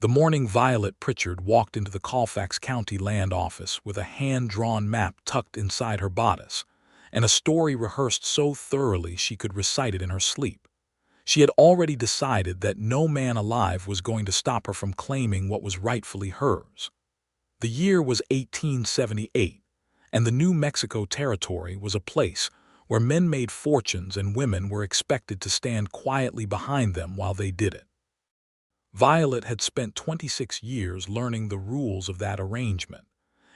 The morning Violet Pritchard walked into the Colfax County land office with a hand-drawn map tucked inside her bodice, and a story rehearsed so thoroughly she could recite it in her sleep. She had already decided that no man alive was going to stop her from claiming what was rightfully hers. The year was 1878, and the New Mexico Territory was a place where men made fortunes and women were expected to stand quietly behind them while they did it. Violet had spent 26 years learning the rules of that arrangement,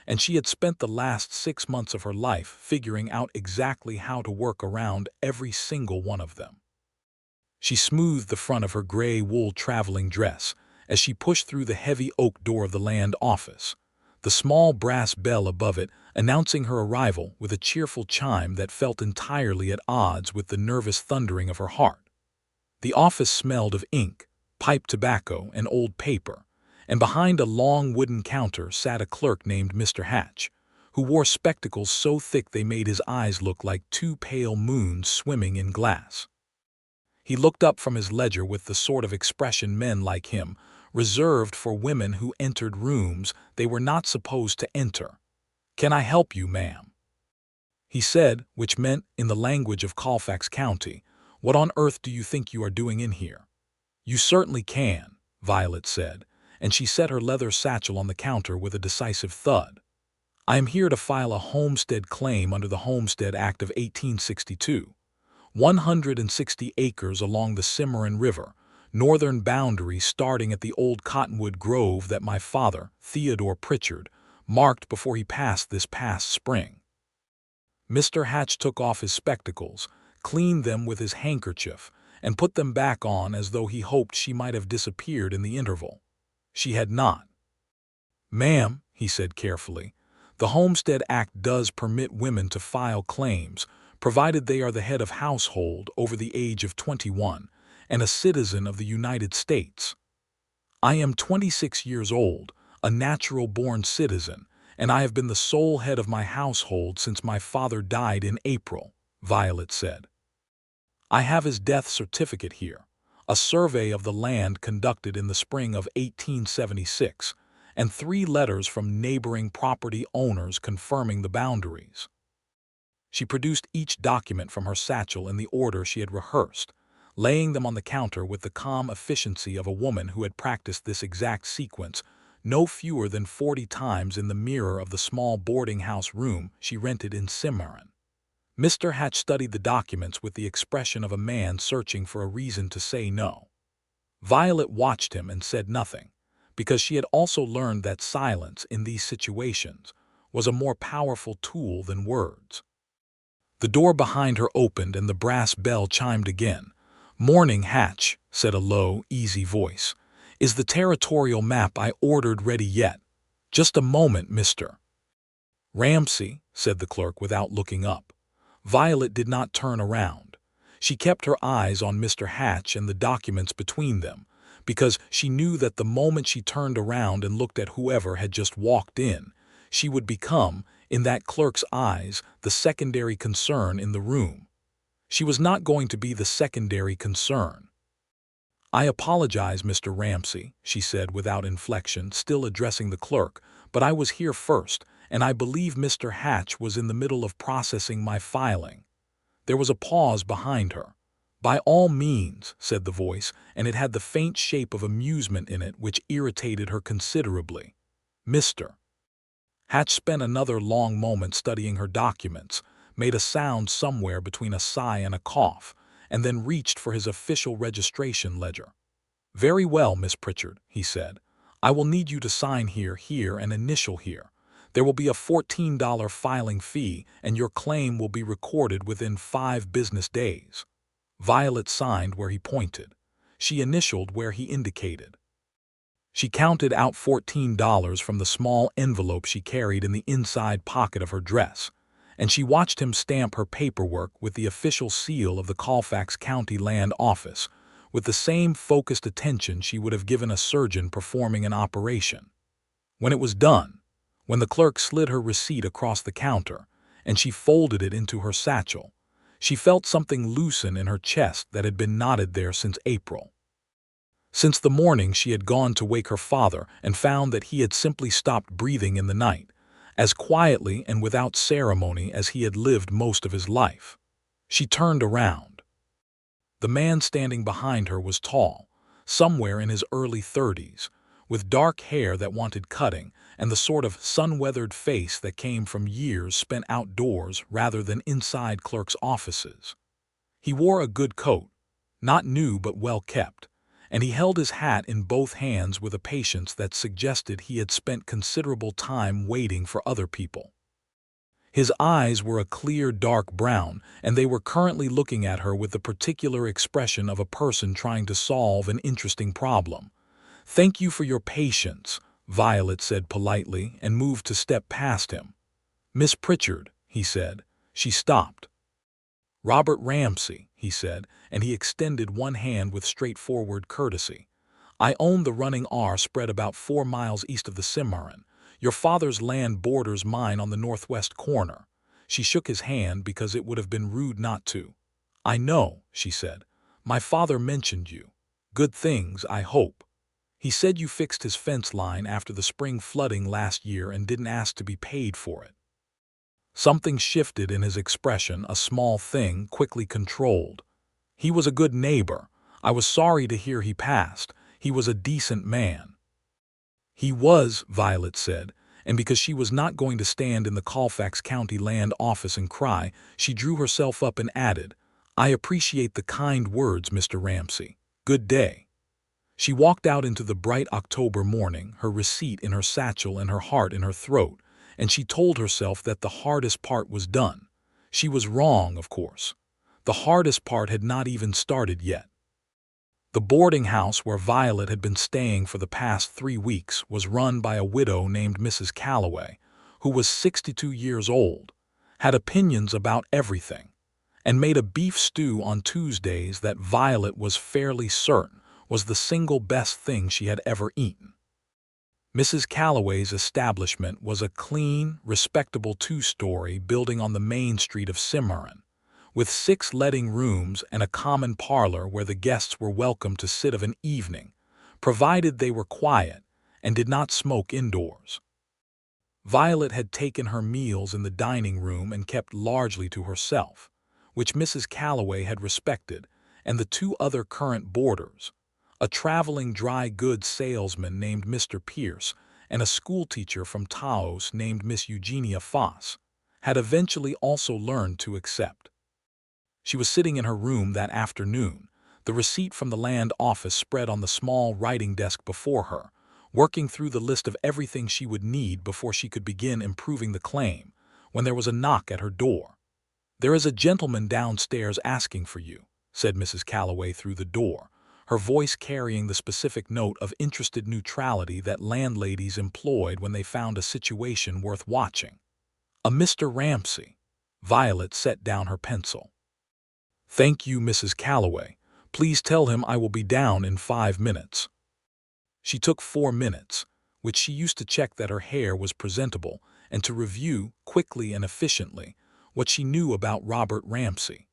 and she had spent the last 6 months of her life figuring out exactly how to work around every single one of them. She smoothed the front of her gray wool traveling dress as she pushed through the heavy oak door of the land office, the small brass bell above it announcing her arrival with a cheerful chime that felt entirely at odds with the nervous thundering of her heart. The office smelled of ink, pipe tobacco, and old paper, and behind a long wooden counter sat a clerk named Mr. Hatch, who wore spectacles so thick they made his eyes look like two pale moons swimming in glass. He looked up from his ledger with the sort of expression men like him reserved for women who entered rooms they were not supposed to enter. "Can I help you, ma'am?" he said, which meant, in the language of Colfax County, "What on earth do you think you are doing in here?" "You certainly can," Violet said, and she set her leather satchel on the counter with a decisive thud. "I am here to file a homestead claim under the Homestead Act of 1862. 160 acres along the Cimarron River, northern boundary starting at the old cottonwood grove that my father, Theodore Pritchard, marked before he passed this past spring." Mr. Hatch took off his spectacles, cleaned them with his handkerchief, and put them back on as though he hoped she might have disappeared in the interval. She had not. "Ma'am," he said carefully, "the Homestead Act does permit women to file claims, provided they are the head of household over the age of 21 and a citizen of the United States. I am 26 years old, a natural-born citizen, and I have been the sole head of my household since my father died in April," Violet said. "I have his death certificate here, a survey of the land conducted in the spring of 1876, and 3 letters from neighboring property owners confirming the boundaries." She produced each document from her satchel in the order she had rehearsed, laying them on the counter with the calm efficiency of a woman who had practiced this exact sequence no fewer than 40 times in the mirror of the small boarding-house room she rented in Cimarron. Mr. Hatch studied the documents with the expression of a man searching for a reason to say no. Violet watched him and said nothing, because she had also learned that silence in these situations was a more powerful tool than words. The door behind her opened and the brass bell chimed again. "Morning, Hatch," said a low, easy voice. "Is the territorial map I ordered ready yet?" "Just a moment, Mr. Ramsey," said the clerk without looking up. Violet did not turn around. She kept her eyes on Mr. Hatch and the documents between them, because she knew that the moment she turned around and looked at whoever had just walked in, she would become, in that clerk's eyes, the secondary concern in the room. She was not going to be the secondary concern. "I apologize, Mr. Ramsey," she said without inflection, still addressing the clerk, "but I was here first, and I believe Mr. Hatch was in the middle of processing my filing." There was a pause behind her. "By all means," said the voice, and it had the faint shape of amusement in it which irritated her considerably. "Mr. Hatch spent another long moment studying her documents, made a sound somewhere between a sigh and a cough, and then reached for his official registration ledger. "Very well, Miss Pritchard," he said. "I will need you to sign here, here, and initial here. There will be a $14 filing fee, and your claim will be recorded within 5 business days." Violet signed where he pointed. She initialed where he indicated. She counted out $14 from the small envelope she carried in the inside pocket of her dress, and she watched him stamp her paperwork with the official seal of the Colfax County Land Office, with the same focused attention she would have given a surgeon performing an operation. When it was done, when the clerk slid her receipt across the counter, and she folded it into her satchel, she felt something loosen in her chest that had been knotted there since April. Since the morning she had gone to wake her father and found that he had simply stopped breathing in the night, as quietly and without ceremony as he had lived most of his life. She turned around. The man standing behind her was tall, somewhere in his early 30s, with dark hair that wanted cutting and the sort of sun-weathered face that came from years spent outdoors rather than inside clerks' offices. He wore a good coat, not new but well kept, and he held his hat in both hands with a patience that suggested he had spent considerable time waiting for other people. His eyes were a clear dark brown, and they were currently looking at her with the particular expression of a person trying to solve an interesting problem. "Thank you for your patience," Violet said politely and moved to step past him. "Miss Pritchard," he said. She stopped. "Robert Ramsey," he said, and he extended one hand with straightforward courtesy. "I own the running R spread about 4 miles east of the Cimarron. Your father's land borders mine on the northwest corner." She shook his hand because it would have been rude not to. "I know," she said. "My father mentioned you. Good things, I hope. He said you fixed his fence line after the spring flooding last year and didn't ask to be paid for it." Something shifted in his expression, a small thing quickly controlled. "He was a good neighbor. I was sorry to hear he passed. He was a decent man." "He was," Violet said, and because she was not going to stand in the Colfax County land office and cry, she drew herself up and added, "I appreciate the kind words, Mr. Ramsey. Good day." She walked out into the bright October morning, her receipt in her satchel and her heart in her throat, and she told herself that the hardest part was done. She was wrong, of course. The hardest part had not even started yet. The boarding house where Violet had been staying for the past 3 weeks was run by a widow named Mrs. Calloway, who was 62 years old, had opinions about everything, and made a beef stew on Tuesdays that Violet was fairly certain was the single best thing she had ever eaten. Mrs. Calloway's establishment was a clean, respectable 2-story building on the main street of Cimarron, with 6 letting rooms and a common parlor where the guests were welcome to sit of an evening, provided they were quiet and did not smoke indoors. Violet had taken her meals in the dining room and kept largely to herself, which Mrs. Calloway had respected, and the 2 other current boarders, a traveling dry goods salesman named Mr. Pierce and a schoolteacher from Taos named Miss Eugenia Foss, had eventually also learned to accept. She was sitting in her room that afternoon, the receipt from the land office spread on the small writing desk before her, working through the list of everything she would need before she could begin improving the claim, when there was a knock at her door. "There is a gentleman downstairs asking for you," said Mrs. Calloway through the door, her voice carrying the specific note of interested neutrality that landladies employed when they found a situation worth watching. "A Mr. Ramsey." Violet set down her pencil. "Thank you, Mrs. Calloway. Please tell him I will be down in 5 minutes." She took 4 minutes, which she used to check that her hair was presentable and to review, quickly and efficiently, what she knew about Robert Ramsey.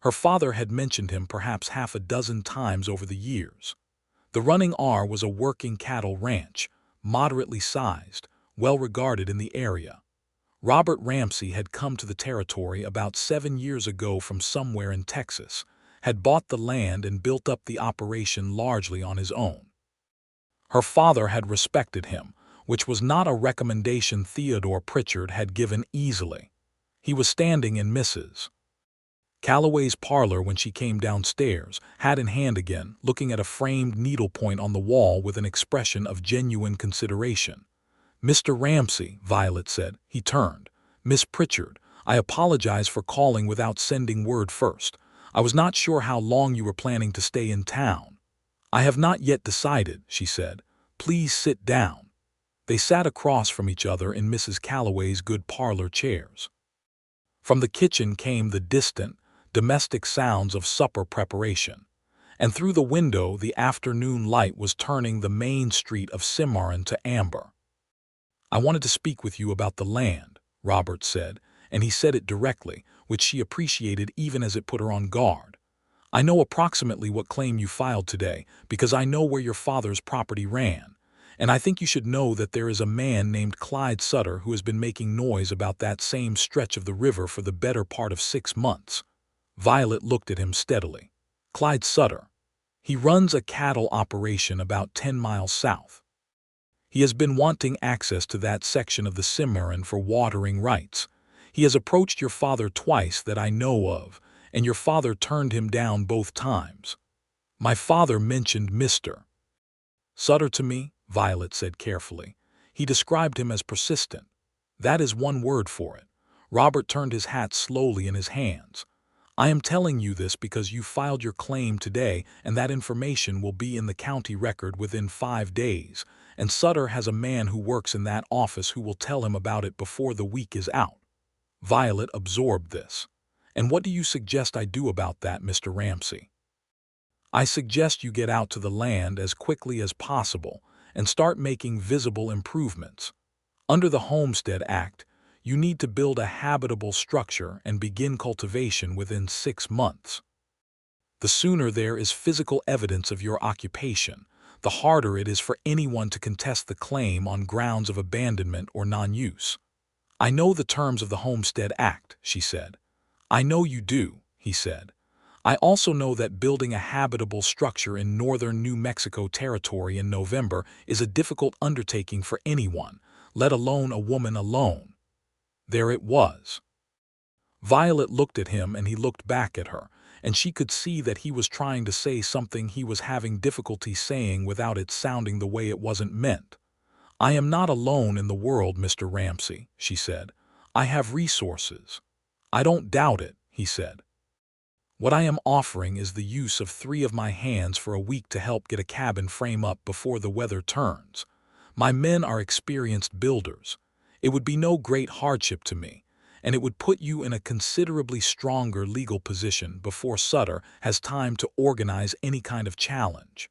Her father had mentioned him perhaps half a dozen times over the years. The Running R was a working cattle ranch, moderately sized, well regarded in the area. Robert Ramsey had come to the territory about 7 years ago from somewhere in Texas, had bought the land and built up the operation largely on his own. Her father had respected him, which was not a recommendation Theodore Pritchard had given easily. He was standing in Mrs. Calloway's parlor when she came downstairs, hat in hand again, looking at a framed needlepoint on the wall with an expression of genuine consideration. "Mr. Ramsey," Violet said. He turned. "Miss Pritchard, I apologize for calling without sending word first. I was not sure how long you were planning to stay in town." "I have not yet decided," she said. "Please sit down." They sat across from each other in Mrs. Calloway's good parlor chairs. From the kitchen came the distant, domestic sounds of supper preparation, and through the window the afternoon light was turning the main street of Cimarron to amber. "I wanted to speak with you about the land," Robert said, and he said it directly, which she appreciated even as it put her on guard. I know approximately what claim you filed today because I know where your father's property ran, and I think you should know that there is a man named Clyde Sutter who has been making noise about that same stretch of the river for the better part of 6 months. Violet looked at him steadily. Clyde Sutter. He runs a cattle operation about 10 miles south. He has been wanting access to that section of the Cimarron for watering rights. He has approached your father twice that I know of, and your father turned him down both times. My father mentioned Mr. Sutter to me, Violet said carefully. He described him as persistent. That is one word for it. Robert turned his hat slowly in his hands. I am telling you this because you filed your claim today, and that information will be in the county record within 5 days, and Sutter has a man who works in that office who will tell him about it before the week is out. Violet absorbed this. And what do you suggest I do about that, Mr. Ramsey? I suggest you get out to the land as quickly as possible and start making visible improvements. Under the Homestead Act, you need to build a habitable structure and begin cultivation within 6 months. The sooner there is physical evidence of your occupation, the harder it is for anyone to contest the claim on grounds of abandonment or non-use. I know the terms of the Homestead Act, she said. I know you do, he said. I also know that building a habitable structure in northern New Mexico territory in November is a difficult undertaking for anyone, let alone a woman alone. There it was. Violet looked at him and he looked back at her, and she could see that he was trying to say something he was having difficulty saying without it sounding the way it wasn't meant. I am not alone in the world, Mr. Ramsey, she said. I have resources. I don't doubt it, he said. What I am offering is the use of 3 of my hands for a week to help get a cabin frame up before the weather turns. My men are experienced builders. It would be no great hardship to me, and it would put you in a considerably stronger legal position before Sutter has time to organize any kind of challenge.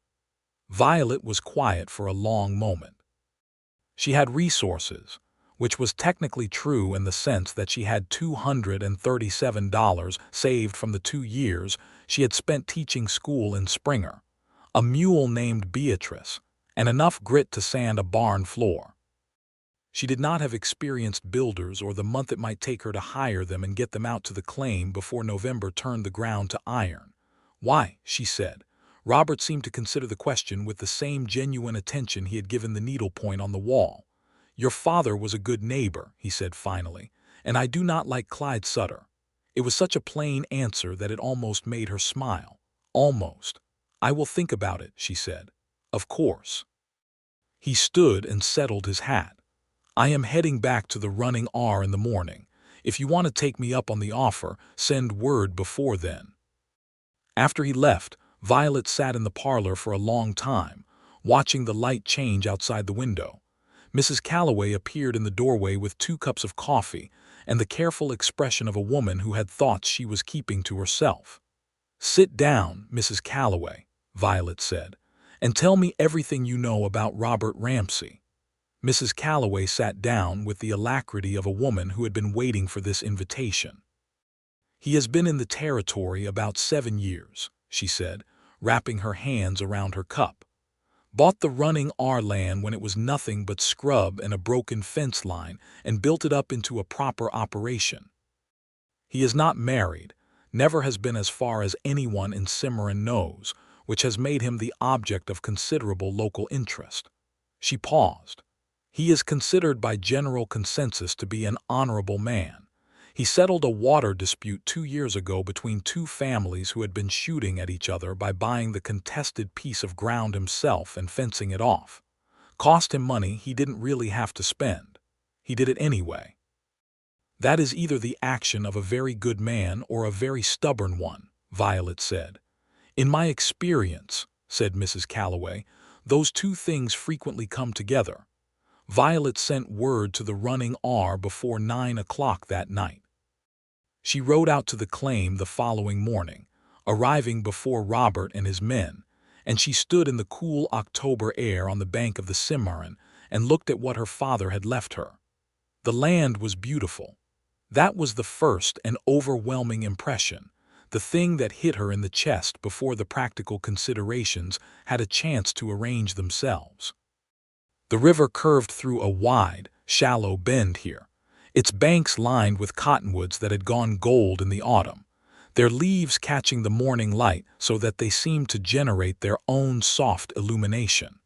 Violet was quiet for a long moment. She had resources, which was technically true in the sense that she had $237 saved from the 2 years she had spent teaching school in Springer, a mule named Beatrice, and enough grit to sand a barn floor. She did not have experienced builders or the month it might take her to hire them and get them out to the claim before November turned the ground to iron. Why, she said. Robert seemed to consider the question with the same genuine attention he had given the needlepoint on the wall. Your father was a good neighbor, he said finally, and I do not like Clyde Sutter. It was such a plain answer that it almost made her smile. Almost. I will think about it, she said. Of course. He stood and settled his hat. I am heading back to the Running R in the morning. If you want to take me up on the offer, send word before then. After he left, Violet sat in the parlor for a long time, watching the light change outside the window. Mrs. Calloway appeared in the doorway with 2 cups of coffee and the careful expression of a woman who had thoughts she was keeping to herself. Sit down, Mrs. Calloway, Violet said, and tell me everything you know about Robert Ramsey. Mrs. Calloway sat down with the alacrity of a woman who had been waiting for this invitation. He has been in the territory about 7 years, she said, wrapping her hands around her cup. Bought the Running R land when it was nothing but scrub and a broken fence line and built it up into a proper operation. He is not married, never has been as far as anyone in Cimarron knows, which has made him the object of considerable local interest. She paused. He is considered by general consensus to be an honorable man. He settled a water dispute 2 years ago between 2 families who had been shooting at each other by buying the contested piece of ground himself and fencing it off. Cost him money he didn't really have to spend. He did it anyway. That is either the action of a very good man or a very stubborn one, Violet said. In my experience, said Mrs. Calloway, those 2 things frequently come together. Violet sent word to the Running R before 9 o'clock that night. She rode out to the claim the following morning, arriving before Robert and his men, and she stood in the cool October air on the bank of the Cimarron and looked at what her father had left her. The land was beautiful. That was the first and overwhelming impression. the thing that hit her in the chest before the practical considerations had a chance to arrange themselves. The river curved through a wide, shallow bend here, its banks lined with cottonwoods that had gone gold in the autumn, their leaves catching the morning light so that they seemed to generate their own soft illumination.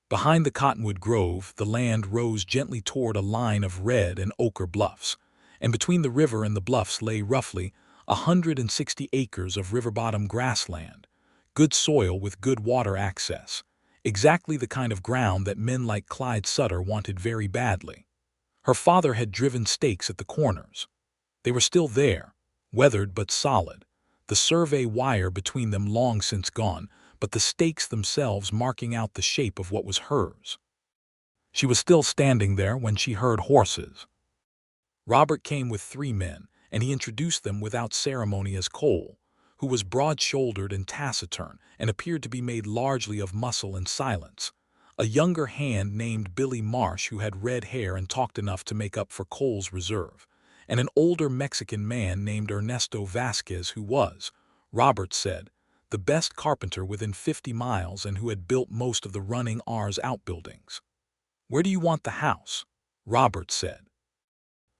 Behind the cottonwood grove, the land rose gently toward a line of red and ochre bluffs, and between the river and the bluffs lay roughly 160 acres of river-bottom grassland, good soil with good water access, exactly the kind of ground that men like Clyde Sutter wanted very badly. Her father had driven stakes at the corners. They were still there, weathered but solid, the survey wire between them long since gone, but the stakes themselves marking out the shape of what was hers. She was still standing there when she heard horses. Robert came with 3 men, and he introduced them without ceremony as Cole, who was broad-shouldered and taciturn and appeared to be made largely of muscle and silence, a younger hand named Billy Marsh who had red hair and talked enough to make up for Cole's reserve, and an older Mexican man named Ernesto Vasquez who was, Robert said, the best carpenter within 50 miles and who had built most of the Running R's outbuildings. "Where do you want the house?" Robert said.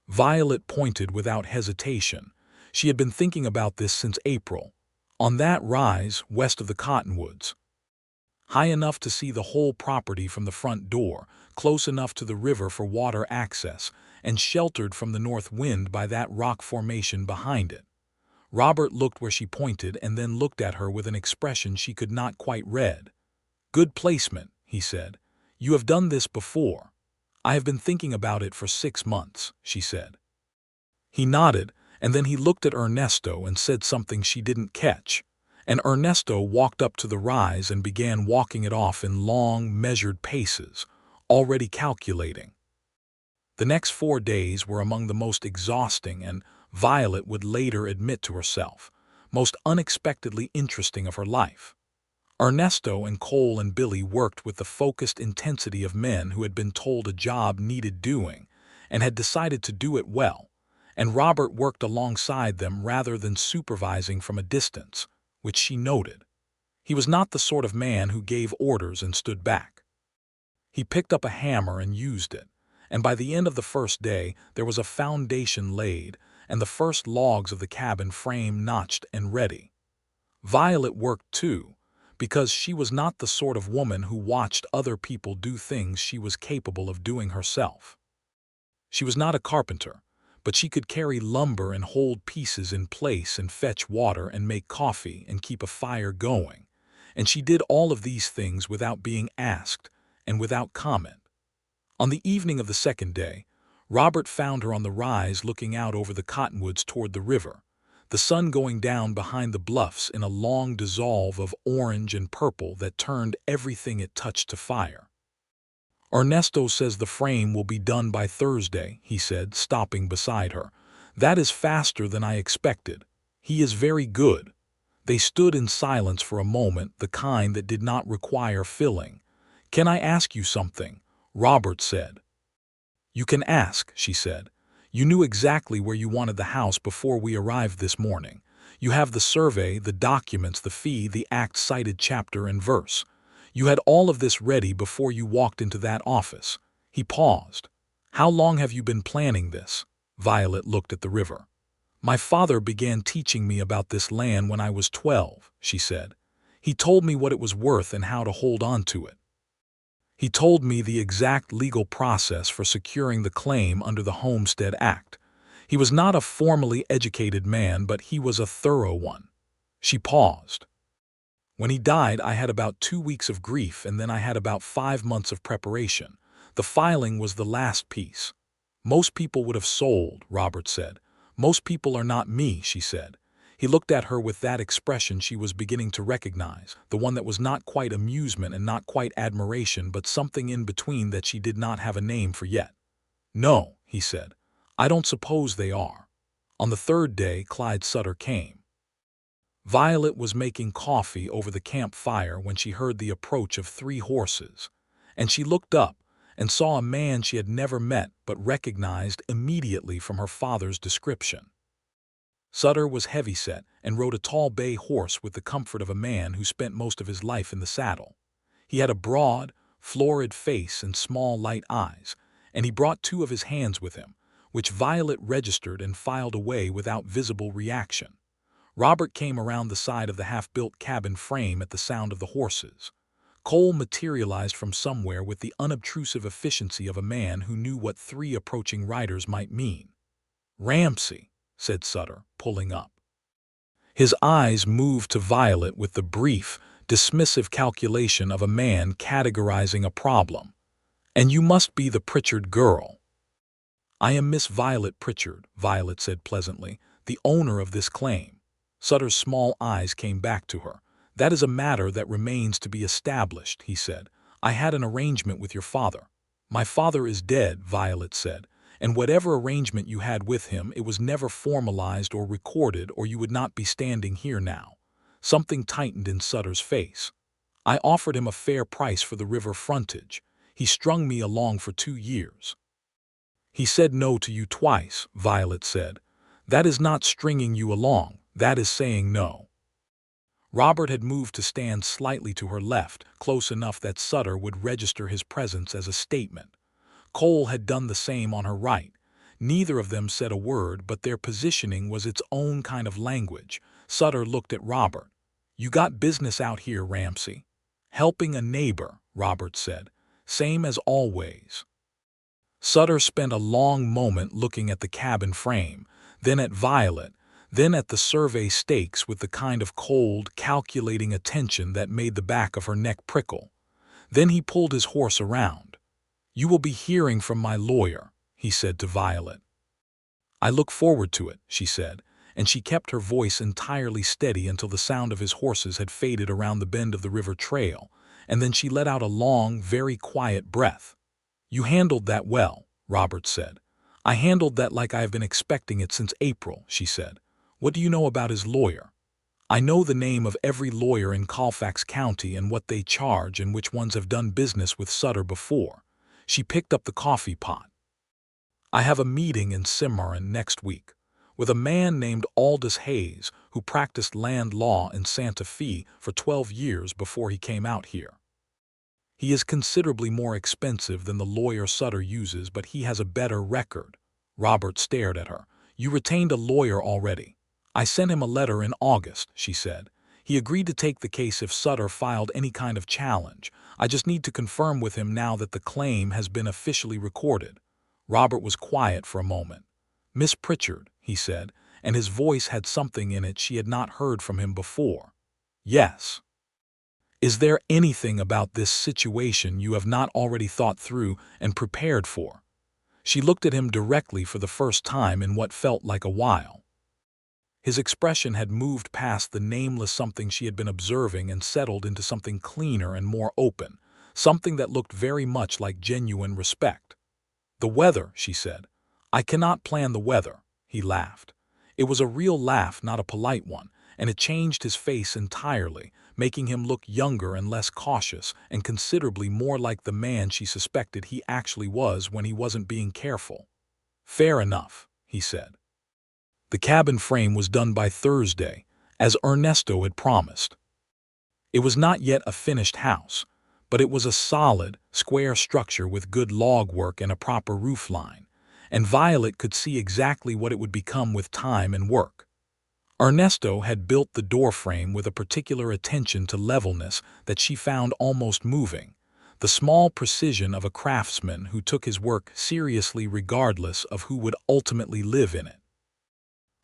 Violet pointed without hesitation. She had been thinking about this since April. "On that rise west of the cottonwoods. High enough to see the whole property from the front door, close enough to the river for water access, and sheltered from the north wind by that rock formation behind it." Robert looked where she pointed and then looked at her with an expression she could not quite read. "Good placement," he said. "You have done this before." "I have been thinking about it for 6 months," she said. He nodded, and then he looked at Ernesto and said something she didn't catch, and Ernesto walked up to the rise and began walking it off in long, measured paces, already calculating. The next 4 days were among the most exhausting and, Violet would later admit to herself, most unexpectedly interesting of her life. Ernesto and Cole and Billy worked with the focused intensity of men who had been told a job needed doing and had decided to do it well, and Robert worked alongside them rather than supervising from a distance, which she noted. He was not the sort of man who gave orders and stood back. He picked up a hammer and used it, and by the end of the first day there was a foundation laid and the first logs of the cabin frame notched and ready. Violet worked too, because she was not the sort of woman who watched other people do things she was capable of doing herself. She was not a carpenter, but she could carry lumber and hold pieces in place and fetch water and make coffee and keep a fire going, and she did all of these things without being asked and without comment. On the evening of the second day, Robert found her on the rise looking out over the cottonwoods toward the river, the sun going down behind the bluffs in a long dissolve of orange and purple that turned everything it touched to fire. "Ernesto says the frame will be done by Thursday," he said, stopping beside her. "That is faster than I expected. He is very good." They stood in silence for a moment, the kind that did not require filling. "Can I ask you something?" Robert said. "You can ask," she said. "You knew exactly where you wanted the house before we arrived this morning. You have the survey, the documents, the fee, the act cited chapter and verse. You had all of this ready before you walked into that office." He paused. "How long have you been planning this?" Violet looked at the river. "My father began teaching me about this land when I was 12, she said. "He told me what it was worth and how to hold on to it. He told me the exact legal process for securing the claim under the Homestead Act. He was not a formally educated man, but he was a thorough one." She paused. "When he died, I had about 2 weeks of grief, and then I had about 5 months of preparation. The filing was the last piece." "Most people would have sold," Robert said. "Most people are not me," she said. He looked at her with that expression she was beginning to recognize, the one that was not quite amusement and not quite admiration, but something in between that she did not have a name for yet. "No," he said. "I don't suppose they are." On the third day, Clyde Sutter came. Violet was making coffee over the campfire when she heard the approach of 3 horses, and she looked up and saw a man she had never met but recognized immediately from her father's description. Sutter was heavyset and rode a tall bay horse with the comfort of a man who spent most of his life in the saddle. He had a broad, florid face and small, light eyes, and he brought two of his hands with him, which Violet registered and filed away without visible reaction. Robert came around the side of the half-built cabin frame at the sound of the horses. Cole materialized from somewhere with the unobtrusive efficiency of a man who knew what three approaching riders might mean. "Ramsey," said Sutter, pulling up. His eyes moved to Violet with the brief, dismissive calculation of a man categorizing a problem. "And you must be the Pritchard girl." "I am Miss Violet Pritchard," Violet said pleasantly, "the owner of this claim." Sutter's small eyes came back to her. "That is a matter that remains to be established," he said. "I had an arrangement with your father." "My father is dead," Violet said, "and whatever arrangement you had with him, it was never formalized or recorded, or you would not be standing here now." Something tightened in Sutter's face. "I offered him a fair price for the river frontage. He strung me along for 2 years." "He said no to you twice," Violet said. "That is not stringing you along, that is saying no." Robert had moved to stand slightly to her left, close enough that Sutter would register his presence as a statement. Cole had done the same on her right. Neither of them said a word, but their positioning was its own kind of language. Sutter looked at Robert. "You got business out here, Ramsey?" "Helping a neighbor," Robert said. "Same as always." Sutter spent a long moment looking at the cabin frame, then at Violet, then at the survey stakes with the kind of cold, calculating attention that made the back of her neck prickle. Then he pulled his horse around. "You will be hearing from my lawyer," he said to Violet. "I look forward to it," she said, and she kept her voice entirely steady until the sound of his horses had faded around the bend of the river trail, and then she let out a long, very quiet breath. "You handled that well," Robert said. "I handled that like I have been expecting it since April," she said. "What do you know about his lawyer?" "I know the name of every lawyer in Colfax County and what they charge and which ones have done business with Sutter before." She picked up the coffee pot. "I have a meeting in Cimarron next week with a man named Aldous Hayes who practiced land law in Santa Fe for 12 years before he came out here. He is considerably more expensive than the lawyer Sutter uses, but he has a better record." Robert stared at her. "You retained a lawyer already." "I sent him a letter in August," she said. "He agreed to take the case if Sutter filed any kind of challenge. I just need to confirm with him now that the claim has been officially recorded." Robert was quiet for a moment. "Miss Pritchard," he said, and his voice had something in it she had not heard from him before. "Yes." "Is there anything about this situation you have not already thought through and prepared for?" She looked at him directly for the first time in what felt like a while. His expression had moved past the nameless something she had been observing and settled into something cleaner and more open, something that looked very much like genuine respect. "The weather," she said. "I cannot plan the weather." He laughed. It was a real laugh, not a polite one, and it changed his face entirely, making him look younger and less cautious and considerably more like the man she suspected he actually was when he wasn't being careful. "Fair enough," he said. The cabin frame was done by Thursday, as Ernesto had promised. It was not yet a finished house, but it was a solid, square structure with good log work and a proper roof line, and Violet could see exactly what it would become with time and work. Ernesto had built the doorframe with a particular attention to levelness that she found almost moving, the small precision of a craftsman who took his work seriously regardless of who would ultimately live in it.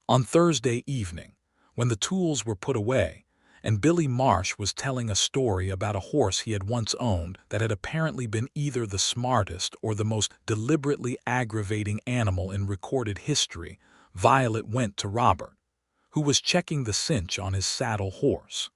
On Thursday evening, when the tools were put away, and Billy Marsh was telling a story about a horse he had once owned that had apparently been either the smartest or the most deliberately aggravating animal in recorded history, Violet went to Robert, who was checking the cinch on his saddle horse.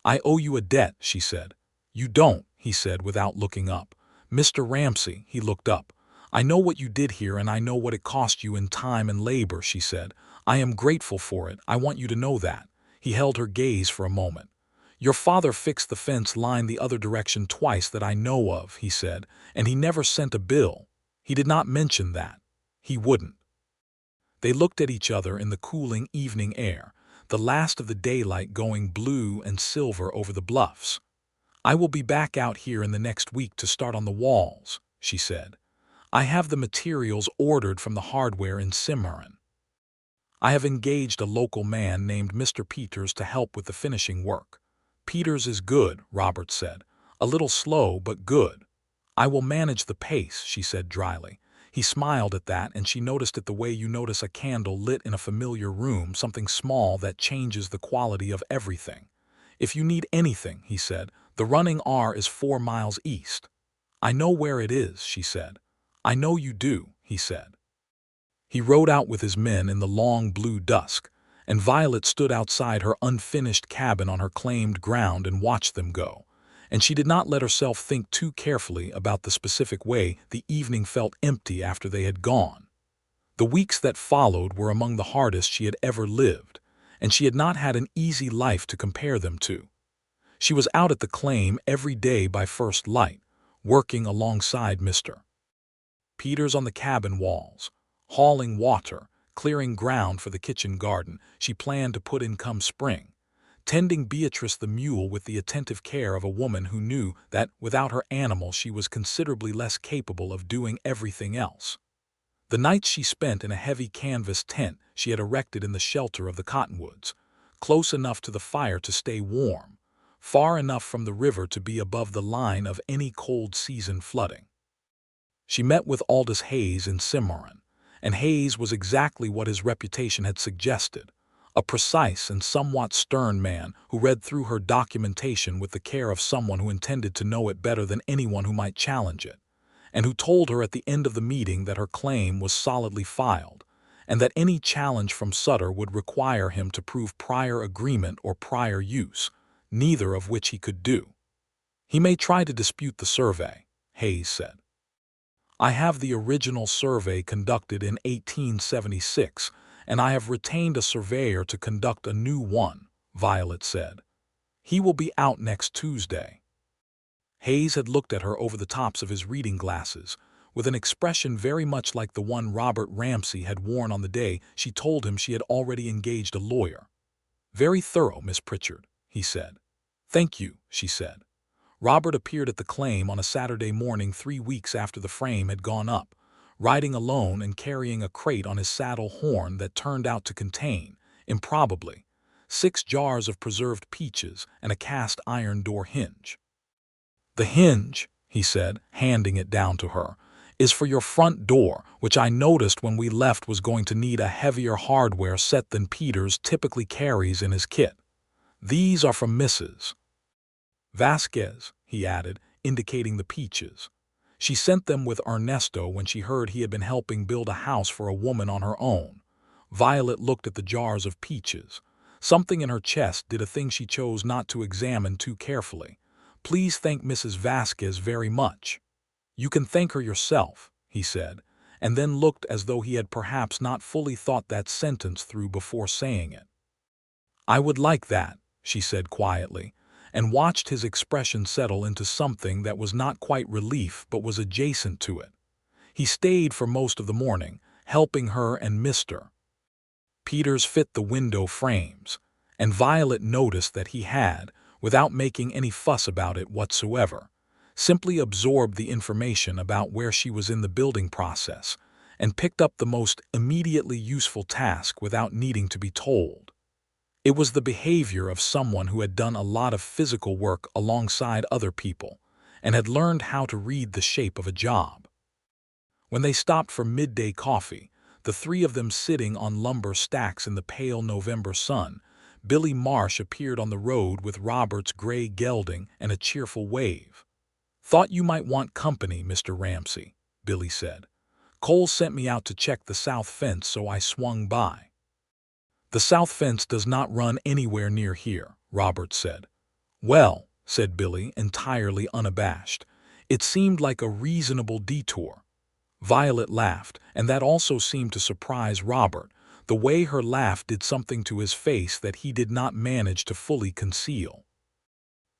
"I owe you a debt," she said. "You don't," he said without looking up. "Mr. Ramsey," he looked up. "I know what you did here and I know what it cost you in time and labor," she said. "I am grateful for it. I want you to know that." He held her gaze for a moment. "Your father fixed the fence line the other direction twice that I know of," he said, "and he never sent a bill. He did not mention that. He wouldn't." They looked at each other in the cooling evening air, the last of the daylight going blue and silver over the bluffs. "I will be back out here in the next week to start on the walls," she said. "I have the materials ordered from the hardware in Cimarron. I have engaged a local man named Mr. Peters to help with the finishing work." "Peters is good," Robert said. "A little slow, but good." "I will manage the pace," she said dryly. He smiled at that, and she noticed it the way you notice a candle lit in a familiar room, something small that changes the quality of everything. "If you need anything," he said, "the running R is 4 miles east." "I know where it is," she said. "I know you do," he said. He rode out with his men in the long blue dusk, and Violet stood outside her unfinished cabin on her claimed ground and watched them go. And she did not let herself think too carefully about the specific way the evening felt empty after they had gone. The weeks that followed were among the hardest she had ever lived, and she had not had an easy life to compare them to. She was out at the claim every day by first light, working alongside Mr. Peters on the cabin walls, hauling water, clearing ground for the kitchen garden she planned to put in come spring, tending Beatrice the mule with the attentive care of a woman who knew that without her animal she was considerably less capable of doing everything else. The nights she spent in a heavy canvas tent she had erected in the shelter of the cottonwoods, close enough to the fire to stay warm, far enough from the river to be above the line of any cold season flooding. She met with Aldous Hayes in Cimarron, and Hayes was exactly what his reputation had suggested, a precise and somewhat stern man who read through her documentation with the care of someone who intended to know it better than anyone who might challenge it, and who told her at the end of the meeting that her claim was solidly filed, and that any challenge from Sutter would require him to prove prior agreement or prior use, neither of which he could do. "He may try to dispute the survey," Hayes said. "I have the original survey conducted in 1876, and I have retained a surveyor to conduct a new one," Violet said. "He will be out next Tuesday." Hayes had looked at her over the tops of his reading glasses, with an expression very much like the one Robert Ramsey had worn on the day she told him she had already engaged a lawyer. "Very thorough, Miss Pritchard," he said. "Thank you," she said. Robert appeared at the claim on a Saturday morning 3 weeks after the frame had gone up, riding alone and carrying a crate on his saddle horn that turned out to contain, improbably, 6 jars of preserved peaches and a cast iron door hinge. "The hinge," he said, handing it down to her, "is for your front door, which I noticed when we left was going to need a heavier hardware set than Peters typically carries in his kit. These are from Mrs. Vasquez," he added, indicating the peaches. "She sent them with Ernesto when she heard he had been helping build a house for a woman on her own." Violet looked at the jars of peaches. Something in her chest did a thing she chose not to examine too carefully. "Please thank Mrs. Vasquez very much." "You can thank her yourself," he said, and then looked as though he had perhaps not fully thought that sentence through before saying it. "I would like that," she said quietly, and watched his expression settle into something that was not quite relief but was adjacent to it. He stayed for most of the morning, helping her and Mr. Peters fit the window frames, and Violet noticed that he had, without making any fuss about it whatsoever, simply absorbed the information about where she was in the building process and picked up the most immediately useful task without needing to be told. It was the behavior of someone who had done a lot of physical work alongside other people and had learned how to read the shape of a job. When they stopped for midday coffee, the 3 of them sitting on lumber stacks in the pale November sun, Billy Marsh appeared on the road with Robert's gray gelding and a cheerful wave. "Thought you might want company, Mr. Ramsey," Billy said. "Cole sent me out to check the south fence, so I swung by." "The south fence does not run anywhere near here," Robert said. "Well," said Billy, entirely unabashed, "it seemed like a reasonable detour." Violet laughed, and that also seemed to surprise Robert. The way her laugh did something to his face that he did not manage to fully conceal.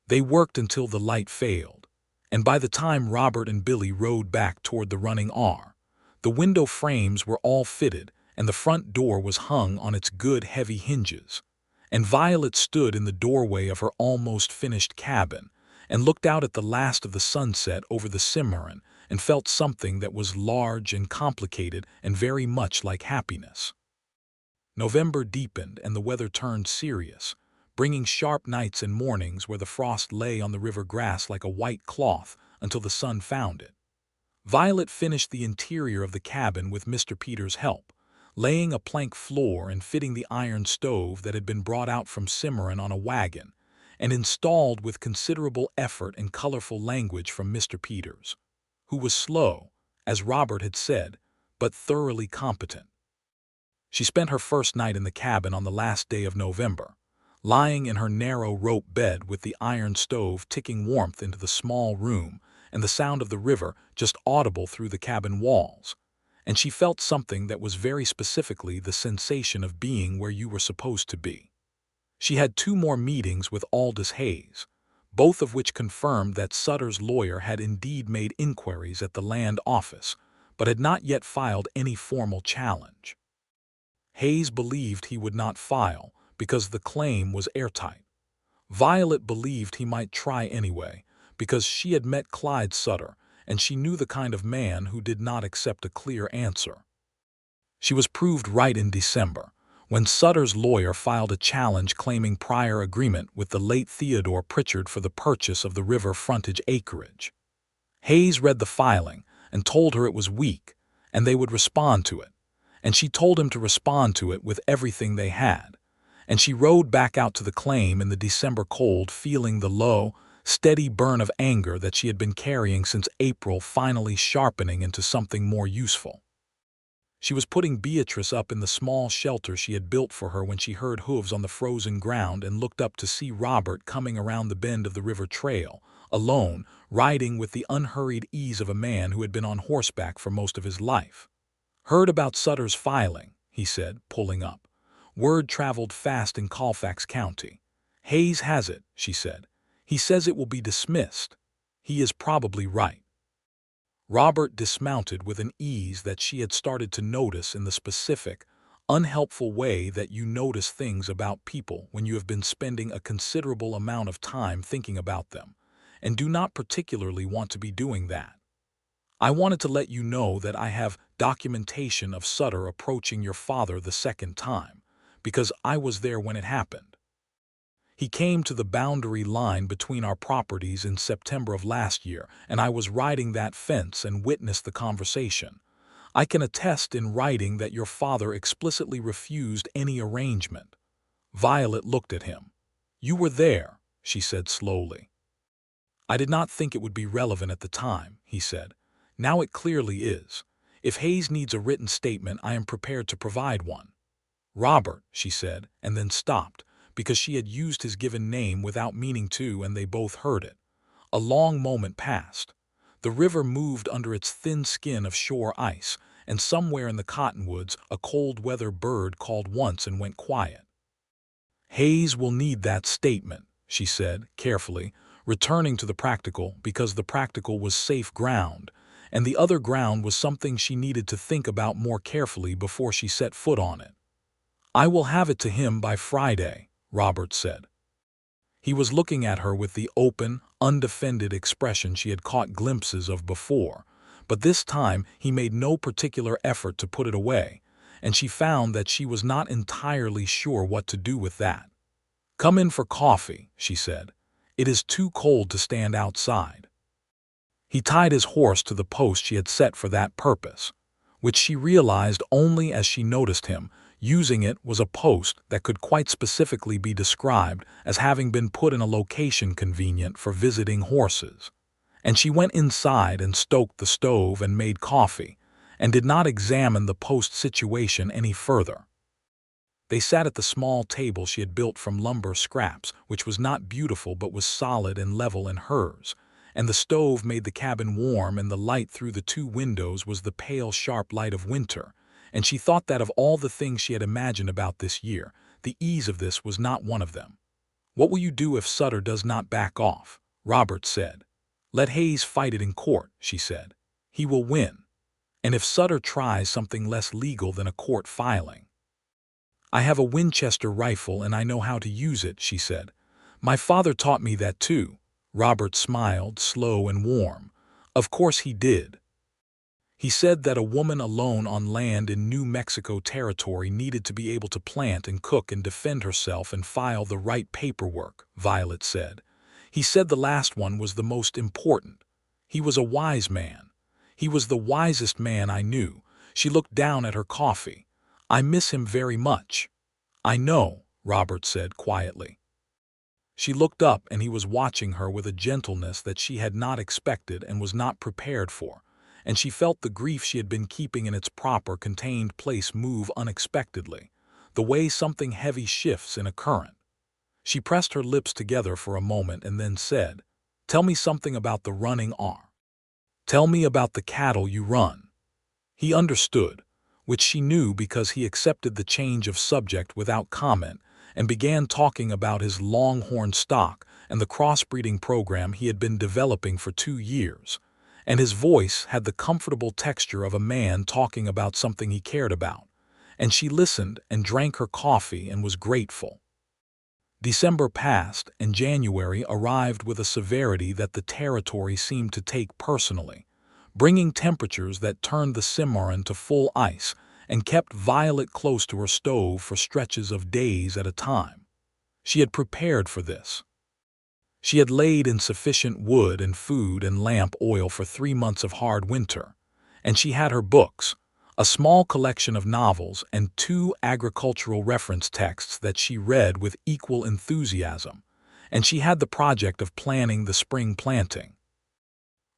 They worked until the light failed, and by the time Robert and Billy rode back toward the running R, the window frames were all fitted and the front door was hung on its good heavy hinges. And Violet stood in the doorway of her almost finished cabin and looked out at the last of the sunset over the Cimarron and felt something that was large and complicated and very much like happiness. November deepened and the weather turned serious, bringing sharp nights and mornings where the frost lay on the river grass like a white cloth until the sun found it. Violet finished the interior of the cabin with Mr. Peters' help, laying a plank floor and fitting the iron stove that had been brought out from Cimarron on a wagon, and installed with considerable effort and colorful language from Mr. Peters, who was slow, as Robert had said, but thoroughly competent. She spent her first night in the cabin on the last day of November, lying in her narrow rope bed with the iron stove ticking warmth into the small room and the sound of the river just audible through the cabin walls, and she felt something that was very specifically the sensation of being where you were supposed to be. She had 2 more meetings with Aldous Hayes, both of which confirmed that Sutter's lawyer had indeed made inquiries at the land office, but had not yet filed any formal challenge. Hayes believed he would not file because the claim was airtight. Violet believed he might try anyway because she had met Clyde Sutter and she knew the kind of man who did not accept a clear answer. She was proved right in December, when Sutter's lawyer filed a challenge claiming prior agreement with the late Theodore Pritchard for the purchase of the river frontage acreage. Hayes read the filing and told her it was weak and they would respond to it, and she told him to respond to it with everything they had, and she rode back out to the claim in the December cold feeling the low, steady burn of anger that she had been carrying since April finally sharpening into something more useful. She was putting Beatrice up in the small shelter she had built for her when she heard hooves on the frozen ground and looked up to see Robert coming around the bend of the river trail, alone, riding with the unhurried ease of a man who had been on horseback for most of his life. "Heard about Sutter's filing," he said, pulling up. "Word traveled fast in Colfax County. Hayes has it," she said. "He says it will be dismissed. He is probably right." Robert dismounted with an ease that she had started to notice in the specific, unhelpful way that you notice things about people when you have been spending a considerable amount of time thinking about them, and do not particularly want to be doing that. "I wanted to let you know that I have documentation of Sutter approaching your father the second time, because I was there when it happened. He came to the boundary line between our properties in September of last year, and I was riding that fence and witnessed the conversation. I can attest in writing that your father explicitly refused any arrangement." Violet looked at him. "You were there," she said slowly. "I did not think it would be relevant at the time," he said. "Now it clearly is. If Hayes needs a written statement, I am prepared to provide one." "Robert," she said, and then stopped, because she had used his given name without meaning to, and they both heard it. A long moment passed. The river moved under its thin skin of shore ice, and somewhere in the cottonwoods a cold-weather bird called once and went quiet. "Hayes will need that statement," she said, carefully, returning to the practical because the practical was safe ground, and the other ground was something she needed to think about more carefully before she set foot on it. "I will have it to him by Friday," Robert said. He was looking at her with the open, undefended expression she had caught glimpses of before, but this time he made no particular effort to put it away, and she found that she was not entirely sure what to do with that. "Come in for coffee," she said. "It is too cold to stand outside." He tied his horse to the post she had set for that purpose, which she realized only as she noticed him using it was a post that could quite specifically be described as having been put in a location convenient for visiting horses. And she went inside and stoked the stove and made coffee, and did not examine the post situation any further. They sat at the small table she had built from lumber scraps, which was not beautiful but was solid and level in hers, and the stove made the cabin warm, and the light through the 2 windows was the pale, sharp light of winter, and she thought that of all the things she had imagined about this year, the ease of this was not one of them. "What will you do if Sutter does not back off?" Robert said. "Let Hayes fight it in court," she said. "He will win. and if Sutter tries something less legal than a court filing. "I have a Winchester rifle and I know how to use it," she said. "My father taught me that too." Robert smiled, slow and warm. "Of course he did." He said that a woman alone on land in New Mexico territory needed to be able to plant and cook and defend herself and file the right paperwork, Violet said. He said the last one was the most important. He was a wise man. He was the wisest man I knew. She looked down at her coffee. "I miss him very much." "I know," Robert said quietly. She looked up and he was watching her with a gentleness that she had not expected and was not prepared for, and she felt the grief she had been keeping in its proper contained place move unexpectedly, the way something heavy shifts in a current. She pressed her lips together for a moment and then said, "Tell me something about the running R. Tell me about the cattle you run." He understood, which she knew because he accepted the change of subject without comment and began talking about his longhorn stock and the crossbreeding program he had been developing for 2 years, and his voice had the comfortable texture of a man talking about something he cared about, and she listened and drank her coffee and was grateful. December passed and January arrived with a severity that the territory seemed to take personally, bringing temperatures that turned the Cimarron to full ice and kept Violet close to her stove for stretches of days at a time. She had prepared for this. She had laid in sufficient wood and food and lamp oil for 3 months of hard winter, and she had her books, a small collection of novels and 2 agricultural reference texts that she read with equal enthusiasm, and she had the project of planning the spring planting.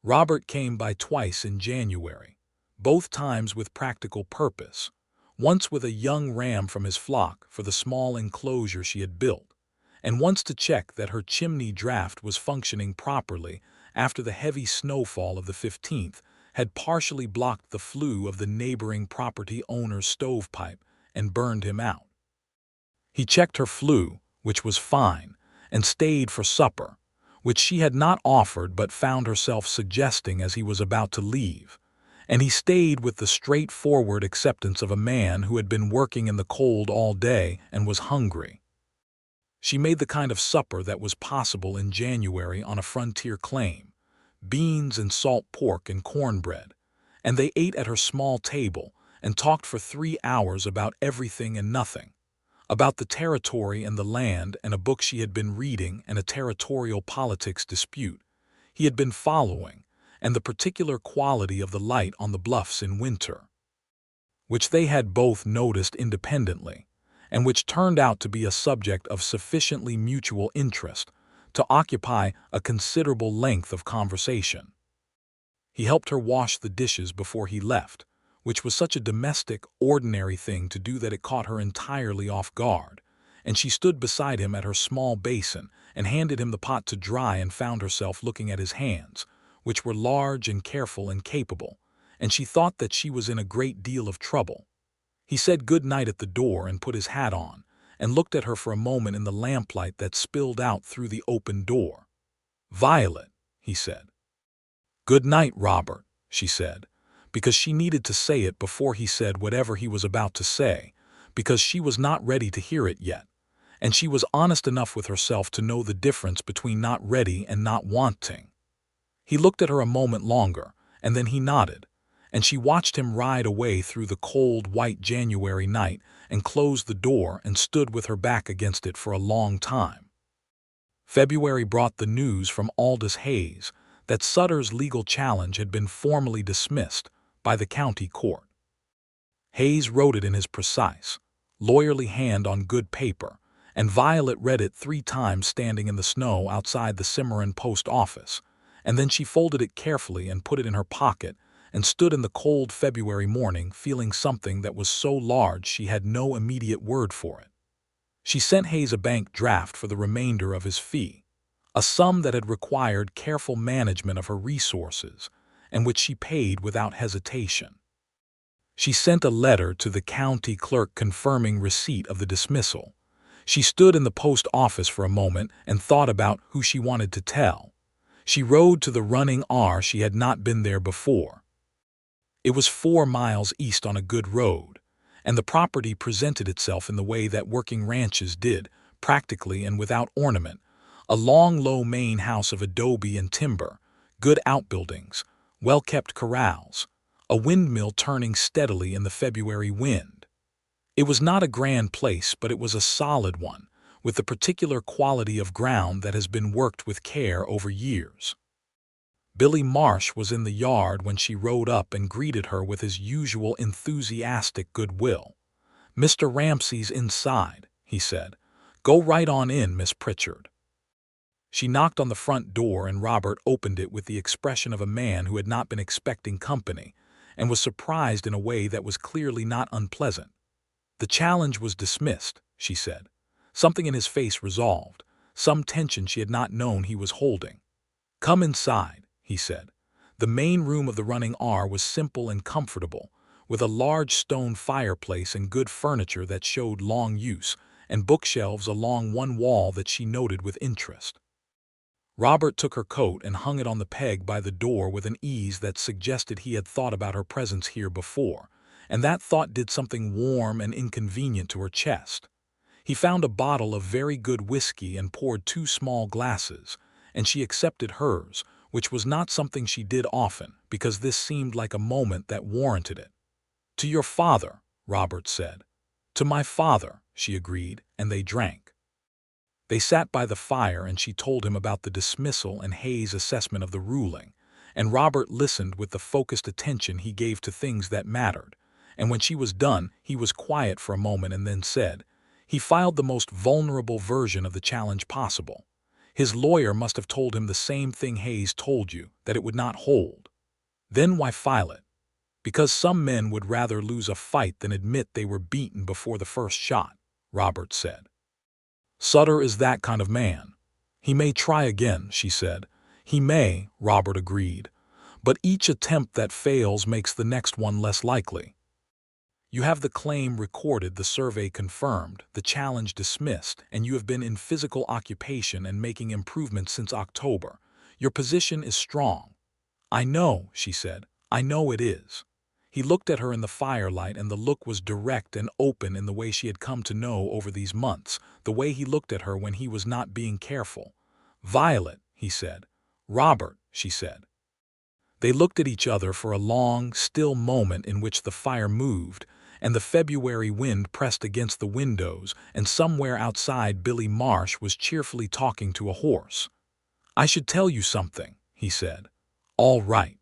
Robert came by twice in January, both times with practical purpose, once with a young ram from his flock for the small enclosure she had built, and once to check that her chimney draft was functioning properly after the heavy snowfall of the 15th had partially blocked the flue of the neighboring property owner's stovepipe and burned him out. He checked her flue, which was fine, and stayed for supper, which she had not offered but found herself suggesting as he was about to leave, and he stayed with the straightforward acceptance of a man who had been working in the cold all day and was hungry. She made the kind of supper that was possible in January on a frontier claim, beans and salt pork and cornbread, and they ate at her small table and talked for 3 hours about everything and nothing, about the territory and the land and a book she had been reading and a territorial politics dispute he had been following and the particular quality of the light on the bluffs in winter, which they had both noticed independently, and which turned out to be a subject of sufficiently mutual interest to occupy a considerable length of conversation. He helped her wash the dishes before he left, which was such a domestic, ordinary thing to do that it caught her entirely off guard, and she stood beside him at her small basin and handed him the pot to dry and found herself looking at his hands, which were large and careful and capable, and she thought that she was in a great deal of trouble. He said good night at the door and put his hat on, and looked at her for a moment in the lamplight that spilled out through the open door. "Violet," he said. "Good night, Robert," she said, because she needed to say it before he said whatever he was about to say, because she was not ready to hear it yet, and she was honest enough with herself to know the difference between not ready and not wanting. He looked at her a moment longer, and then he nodded, and she watched him ride away through the cold, white January night and closed the door and stood with her back against it for a long time. February brought the news from Aldous Hayes that Sutter's legal challenge had been formally dismissed by the county court. Hayes wrote it in his precise, lawyerly hand on good paper, and Violet read it 3 times standing in the snow outside the Cimarron post office, and then she folded it carefully and put it in her pocket and stood in the cold February morning feeling something that was so large she had no immediate word for it. She sent Hayes a bank draft for the remainder of his fee, a sum that had required careful management of her resources and which she paid without hesitation. She sent a letter to the county clerk confirming receipt of the dismissal. She stood in the post office for a moment and thought about who she wanted to tell. She rode to the running R. She had not been there before. It was 4 miles east on a good road, and the property presented itself in the way that working ranches did, practically and without ornament. A long, low main house of adobe and timber, good outbuildings, well-kept corrals, a windmill turning steadily in the February wind. It was not a grand place, but it was a solid one, with the particular quality of ground that has been worked with care over years. Billy Marsh was in the yard when she rode up and greeted her with his usual enthusiastic goodwill. "Mr. Ramsey's inside," he said. "Go right on in, Miss Pritchard." She knocked on the front door and Robert opened it with the expression of a man who had not been expecting company and was surprised in a way that was clearly not unpleasant. "The challenge was dismissed," she said. Something in his face resolved, some tension she had not known he was holding. "Come inside," he said. The main room of the Running R was simple and comfortable, with a large stone fireplace and good furniture that showed long use, and bookshelves along one wall that she noted with interest. Robert took her coat and hung it on the peg by the door with an ease that suggested he had thought about her presence here before, and that thought did something warm and inconvenient to her chest. He found a bottle of very good whiskey and poured 2 small glasses, and she accepted hers, which was not something she did often, because this seemed like a moment that warranted it. "To your father," Robert said. "To my father," she agreed, and they drank. They sat by the fire and she told him about the dismissal and Hayes' assessment of the ruling, and Robert listened with the focused attention he gave to things that mattered, and when she was done he was quiet for a moment and then said, "He filed the most vulnerable version of the challenge possible. His lawyer must have told him the same thing Hayes told you, that it would not hold. Then why file it? Because some men would rather lose a fight than admit they were beaten before the first shot," Robert said. "Sutter is that kind of man. He may try again," she said. "He may," Robert agreed. "But each attempt that fails makes the next one less likely. You have the claim recorded, the survey confirmed, the challenge dismissed, and you have been in physical occupation and making improvements since October. Your position is strong." "I know," she said. "I know it is." He looked at her in the firelight, and the look was direct and open in the way she had come to know over these months, the way he looked at her when he was not being careful. "Violet," he said. "Robert," she said. They looked at each other for a long, still moment in which the fire moved, and the February wind pressed against the windows, and somewhere outside Billy Marsh was cheerfully talking to a horse. "I should tell you something," he said. "All right."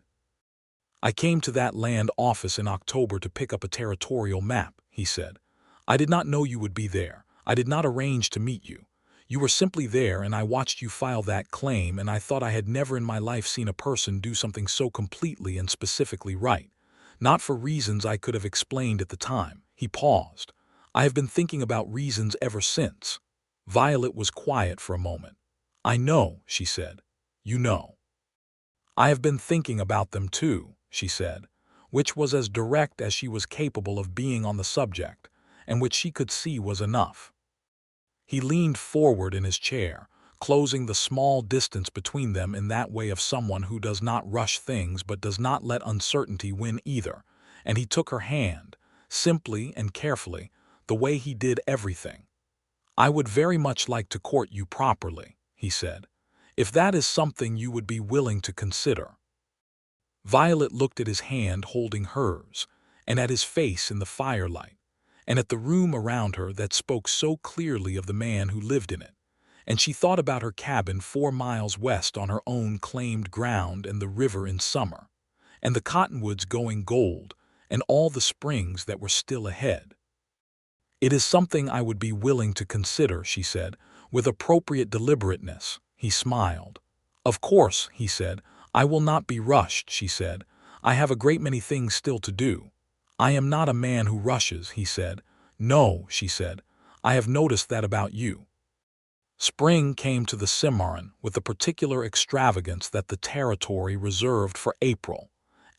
"I came to that land office in October to pick up a territorial map," he said. "I did not know you would be there. I did not arrange to meet you. You were simply there, and I watched you file that claim, and I thought I had never in my life seen a person do something so completely and specifically right. Not for reasons I could have explained at the time." He paused. "I have been thinking about reasons ever since." Violet was quiet for a moment. "I know," she said. "You know." "I have been thinking about them too," she said, which was as direct as she was capable of being on the subject, and which she could see was enough. He leaned forward in his chair, closing the small distance between them in that way of someone who does not rush things but does not let uncertainty win either, and he took her hand, simply and carefully, the way he did everything. "I would very much like to court you properly," he said, "if that is something you would be willing to consider." Violet looked at his hand holding hers, and at his face in the firelight, and at the room around her that spoke so clearly of the man who lived in it, and she thought about her cabin 4 miles west on her own claimed ground and the river in summer, and the cottonwoods going gold, and all the springs that were still ahead. "It is something I would be willing to consider," she said, with appropriate deliberateness. He smiled. "Of course," he said. "I will not be rushed," she said. "I have a great many things still to do." "I am not a man who rushes," he said. "No," she said. "I have noticed that about you." Spring came to the Cimarron with the particular extravagance that the territory reserved for April,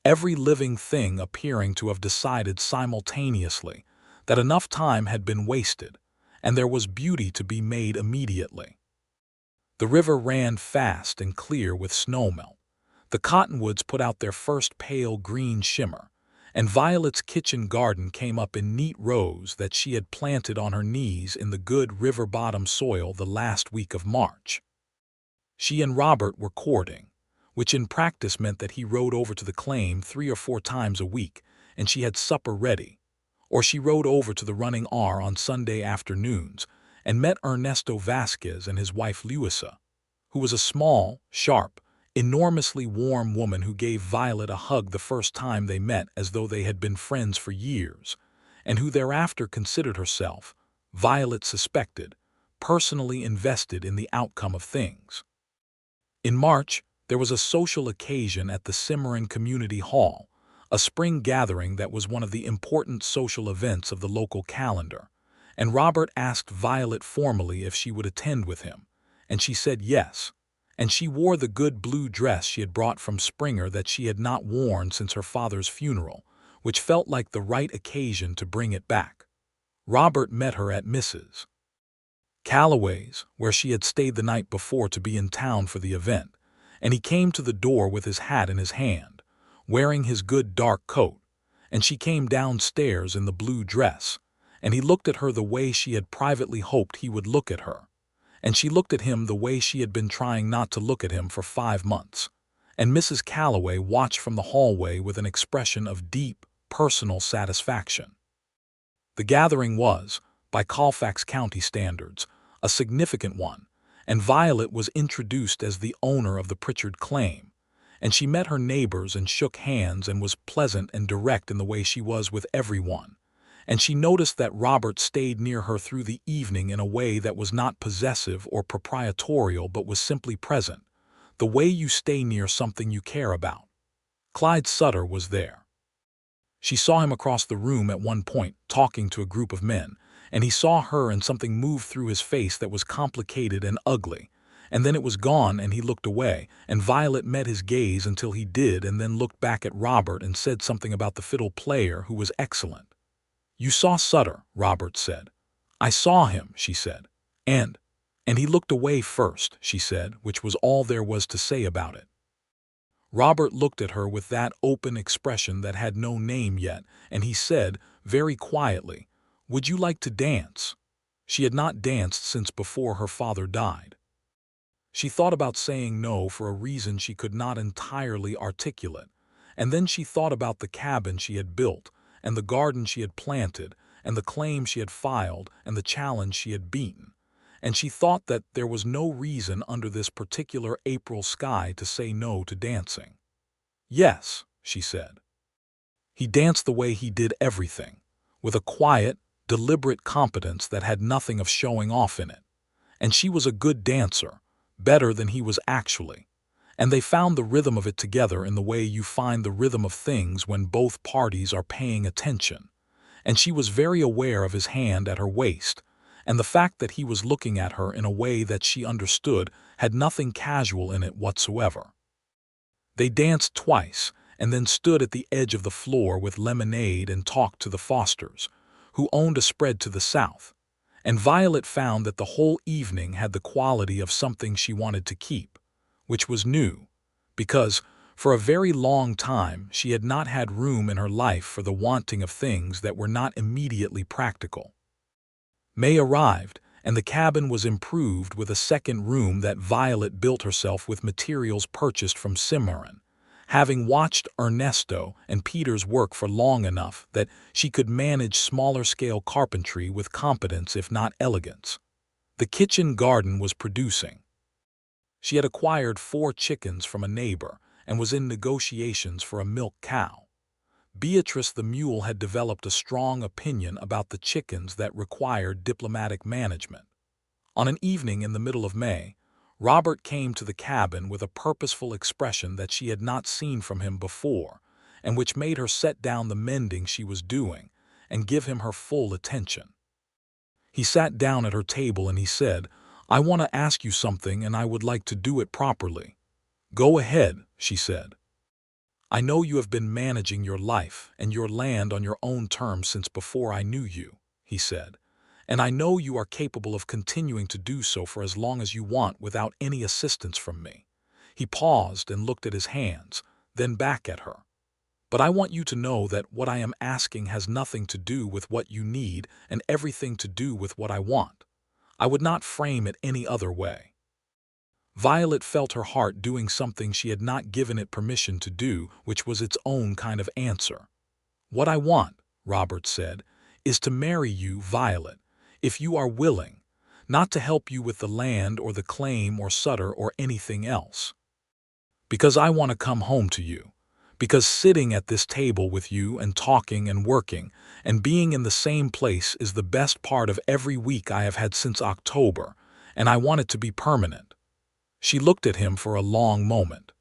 every living thing appearing to have decided simultaneously that enough time had been wasted, and there was beauty to be made immediately. The river ran fast and clear with snowmelt. The cottonwoods put out their first pale green shimmer, and Violet's kitchen garden came up in neat rows that she had planted on her knees in the good river-bottom soil the last week of March. She and Robert were courting, which in practice meant that he rode over to the claim 3 or 4 times a week, and she had supper ready, or she rode over to the Running R on Sunday afternoons and met Ernesto Vasquez and his wife Luisa, who was a small, sharp, enormously warm woman who gave Violet a hug the first time they met as though they had been friends for years, and who thereafter considered herself, Violet suspected, personally invested in the outcome of things. In March, there was a social occasion at the Cimarron Community Hall, a spring gathering that was one of the important social events of the local calendar, and Robert asked Violet formally if she would attend with him, and she said yes, and she wore the good blue dress she had brought from Springer that she had not worn since her father's funeral, which felt like the right occasion to bring it back. Robert met her at Mrs. Calloway's, where she had stayed the night before to be in town for the event, and he came to the door with his hat in his hand, wearing his good dark coat, and she came downstairs in the blue dress, and he looked at her the way she had privately hoped he would look at her, and she looked at him the way she had been trying not to look at him for 5 months, and Mrs. Calloway watched from the hallway with an expression of deep, personal satisfaction. The gathering was, by Colfax County standards, a significant one, and Violet was introduced as the owner of the Pritchard claim, and she met her neighbors and shook hands and was pleasant and direct in the way she was with everyone, and she noticed that Robert stayed near her through the evening in a way that was not possessive or proprietorial but was simply present, the way you stay near something you care about. Clyde Sutter was there. She saw him across the room at one point, talking to a group of men, and he saw her and something moved through his face that was complicated and ugly, and then it was gone and he looked away, and Violet met his gaze until he did and then looked back at Robert and said something about the fiddle player who was excellent. "You saw Sutter," Robert said. "I saw him," she said. And he looked away first," she said, which was all there was to say about it. Robert looked at her with that open expression that had no name yet, and he said, very quietly, "Would you like to dance?" She had not danced since before her father died. She thought about saying no for a reason she could not entirely articulate, and then she thought about the cabin she had built, and the garden she had planted, and the claim she had filed, and the challenge she had beaten, and she thought that there was no reason under this particular April sky to say no to dancing. "Yes," she said. He danced the way he did everything, with a quiet, deliberate competence that had nothing of showing off in it, and she was a good dancer, better than he was actually, and they found the rhythm of it together in the way you find the rhythm of things when both parties are paying attention, and she was very aware of his hand at her waist, and the fact that he was looking at her in a way that she understood had nothing casual in it whatsoever. They danced twice, and then stood at the edge of the floor with lemonade and talked to the Fosters, who owned a spread to the south, and Violet found that the whole evening had the quality of something she wanted to keep, which was new, because, for a very long time, she had not had room in her life for the wanting of things that were not immediately practical. May arrived, and the cabin was improved with a second room that Violet built herself with materials purchased from Cimarron, having watched Ernesto and Peter's work for long enough that she could manage smaller-scale carpentry with competence if not elegance. The kitchen garden was producing. She had acquired 4 chickens from a neighbor and was in negotiations for a milk cow. Beatrice the mule had developed a strong opinion about the chickens that required diplomatic management. On an evening in the middle of May, Robert came to the cabin with a purposeful expression that she had not seen from him before, and which made her set down the mending she was doing and give him her full attention. He sat down at her table and he said, "I want to ask you something and I would like to do it properly." "Go ahead," she said. "I know you have been managing your life and your land on your own terms since before I knew you," he said, "and I know you are capable of continuing to do so for as long as you want without any assistance from me." He paused and looked at his hands, then back at her. But I want you to know that what I am asking has nothing to do with what you need and everything to do with what I want. I would not frame it any other way." Violet felt her heart doing something she had not given it permission to do, which was its own kind of answer. "What I want," Robert said, "is to marry you, Violet, if you are willing, not to help you with the land or the claim or Sutter or anything else. Because I want to come home to you. Because sitting at this table with you and talking and working and being in the same place is the best part of every week I have had since October, and I want it to be permanent." She looked at him for a long moment.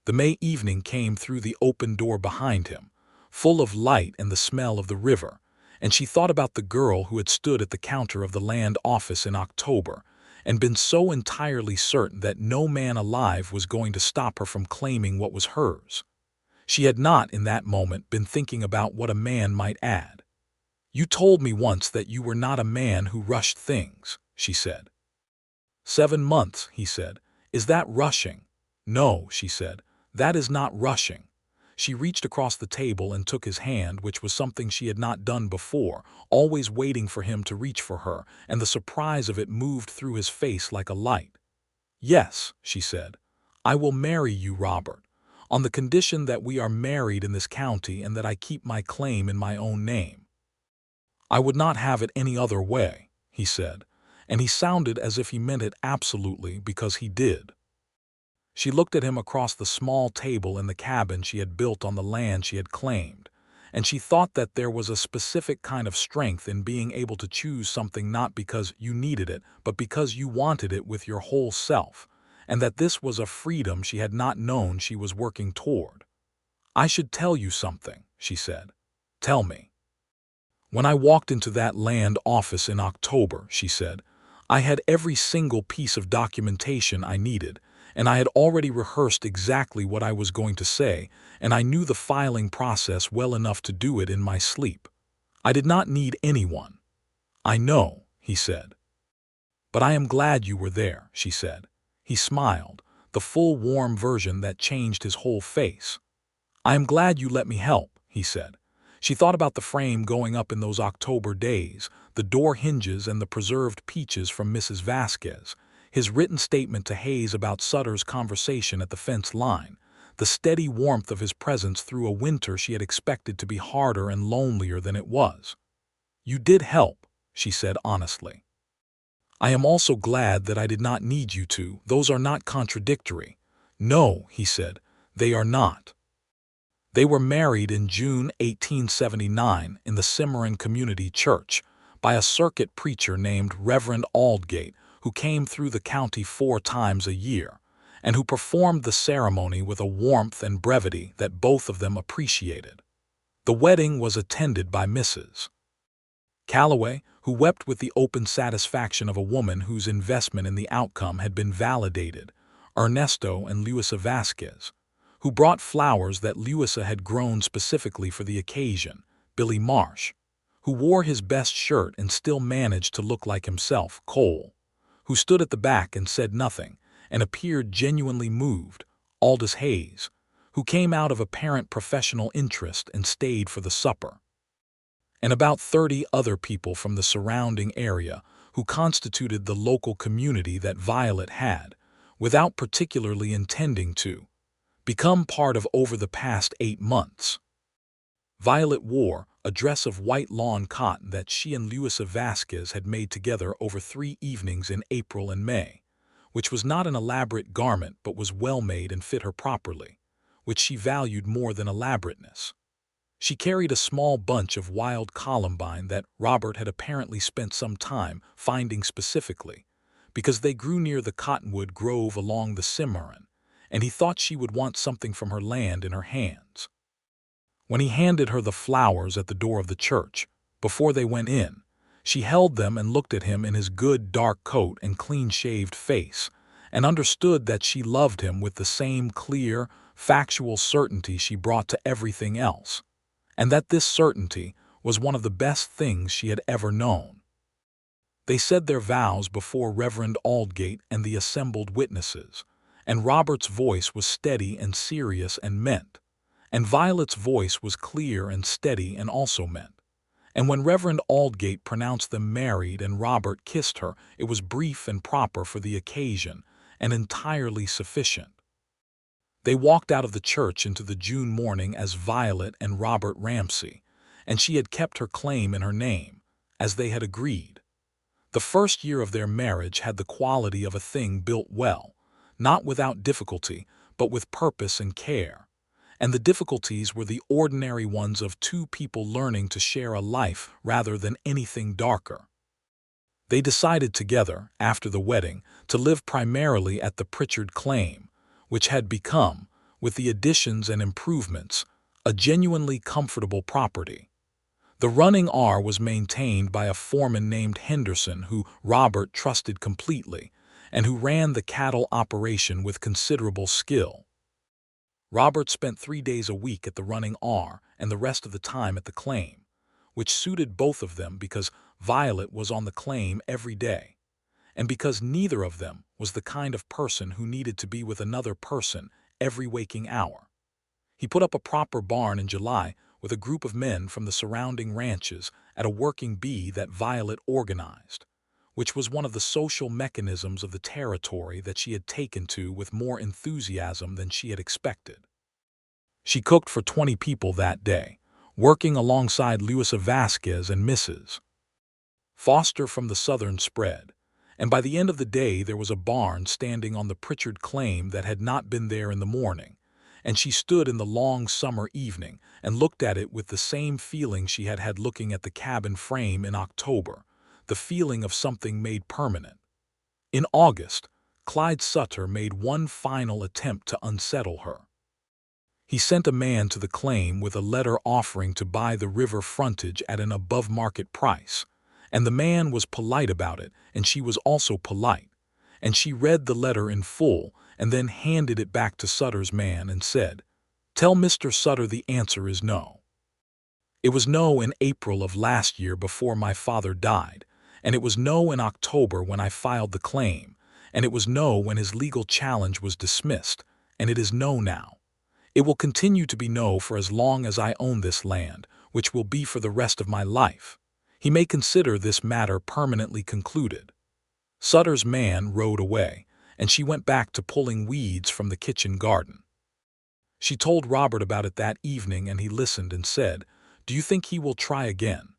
The May evening came through the open door behind him, full of light and the smell of the river, and she thought about the girl who had stood at the counter of the land office in October and been so entirely certain that no man alive was going to stop her from claiming what was hers. She had not, in that moment, been thinking about what a man might add. "You told me once that you were not a man who rushed things," she said. "7 months," he said. "Is that rushing?" "No," she said. "That is not rushing." She reached across the table and took his hand, which was something she had not done before, always waiting for him to reach for her, and the surprise of it moved through his face like a light. "Yes," she said, "I will marry you, Robert, on the condition that we are married in this county and that I keep my claim in my own name." "I would not have it any other way," he said, and he sounded as if he meant it absolutely, because he did. She looked at him across the small table in the cabin she had built on the land she had claimed, and she thought that there was a specific kind of strength in being able to choose something not because you needed it, but because you wanted it with your whole self, and that this was a freedom she had not known she was working toward. "I should tell you something," she said. "Tell me." "When I walked into that land office in October," she said, "I had every single piece of documentation I needed, and I had already rehearsed exactly what I was going to say, and I knew the filing process well enough to do it in my sleep. I did not need anyone." "I know," he said. "But I am glad you were there," she said. He smiled, the full warm version that changed his whole face. "I am glad you let me help," he said. She thought about the frame going up in those October days, the door hinges and the preserved peaches from Mrs. Vasquez, his written statement to Hayes about Sutter's conversation at the fence line, the steady warmth of his presence through a winter she had expected to be harder and lonelier than it was. "You did help," she said honestly. "I am also glad that I did not need you to. Those are not contradictory." "No," he said, "they are not." They were married in June 1879 in the Cimarron Community Church by a circuit preacher named Reverend Aldgate, who came through the county 4 times a year, and who performed the ceremony with a warmth and brevity that both of them appreciated. The wedding was attended by Mrs. Calloway, who wept with the open satisfaction of a woman whose investment in the outcome had been validated, Ernesto and Luisa Vasquez, who brought flowers that Luisa had grown specifically for the occasion, Billy Marsh, who wore his best shirt and still managed to look like himself, Cole, who stood at the back and said nothing and appeared genuinely moved, Aldous Hayes, who came out of apparent professional interest and stayed for the supper, and about 30 other people from the surrounding area who constituted the local community that Violet had, without particularly intending to, become part of over the past 8 months. Violet wore a dress of white lawn cotton that she and Luisa Vasquez had made together over 3 evenings in April and May, which was not an elaborate garment but was well made and fit her properly, which she valued more than elaborateness. She carried a small bunch of wild columbine that Robert had apparently spent some time finding specifically, because they grew near the cottonwood grove along the Cimarron, and he thought she would want something from her land in her hands. When he handed her the flowers at the door of the church, before they went in, she held them and looked at him in his good dark coat and clean-shaved face, and understood that she loved him with the same clear, factual certainty she brought to everything else, and that this certainty was one of the best things she had ever known. They said their vows before Reverend Aldgate and the assembled witnesses, and Robert's voice was steady and serious and meant, And Violet's voice was clear and steady and also meant. And when Reverend Aldgate pronounced them married and Robert kissed her, it was brief and proper for the occasion, and entirely sufficient. They walked out of the church into the June morning as Violet and Robert Ramsey, and she had kept her claim in her name, as they had agreed. The first year of their marriage had the quality of a thing built well, not without difficulty, but with purpose and care. And the difficulties were the ordinary ones of two people learning to share a life rather than anything darker. They decided together, after the wedding, to live primarily at the Pritchard claim, which had become, with the additions and improvements, a genuinely comfortable property. The running R was maintained by a foreman named Henderson who Robert trusted completely, and who ran the cattle operation with considerable skill. Robert spent 3 days a week at the running R and the rest of the time at the claim, which suited both of them because Violet was on the claim every day, and because neither of them was the kind of person who needed to be with another person every waking hour. He put up a proper barn in July with a group of men from the surrounding ranches at a working bee that Violet organized, which was one of the social mechanisms of the territory that she had taken to with more enthusiasm than she had expected. She cooked for 20 people that day, working alongside Luisa Vasquez and Mrs. Foster from the southern spread, and by the end of the day there was a barn standing on the Pritchard claim that had not been there in the morning, and she stood in the long summer evening and looked at it with the same feeling she had had looking at the cabin frame in October, the feeling of something made permanent. In August, Clyde Sutter made one final attempt to unsettle her. He sent a man to the claim with a letter offering to buy the river frontage at an above-market price, and the man was polite about it, and she was also polite, and she read the letter in full and then handed it back to Sutter's man and said, "Tell Mr. Sutter the answer is no." It was no in April of last year before my father died, and it was no in October when I filed the claim, and it was no when his legal challenge was dismissed, and it is no now. It will continue to be no for as long as I own this land, which will be for the rest of my life. He may consider this matter permanently concluded. Sutter's man rode away, and she went back to pulling weeds from the kitchen garden. She told Robert about it that evening, and he listened and said, "Do you think he will try again?"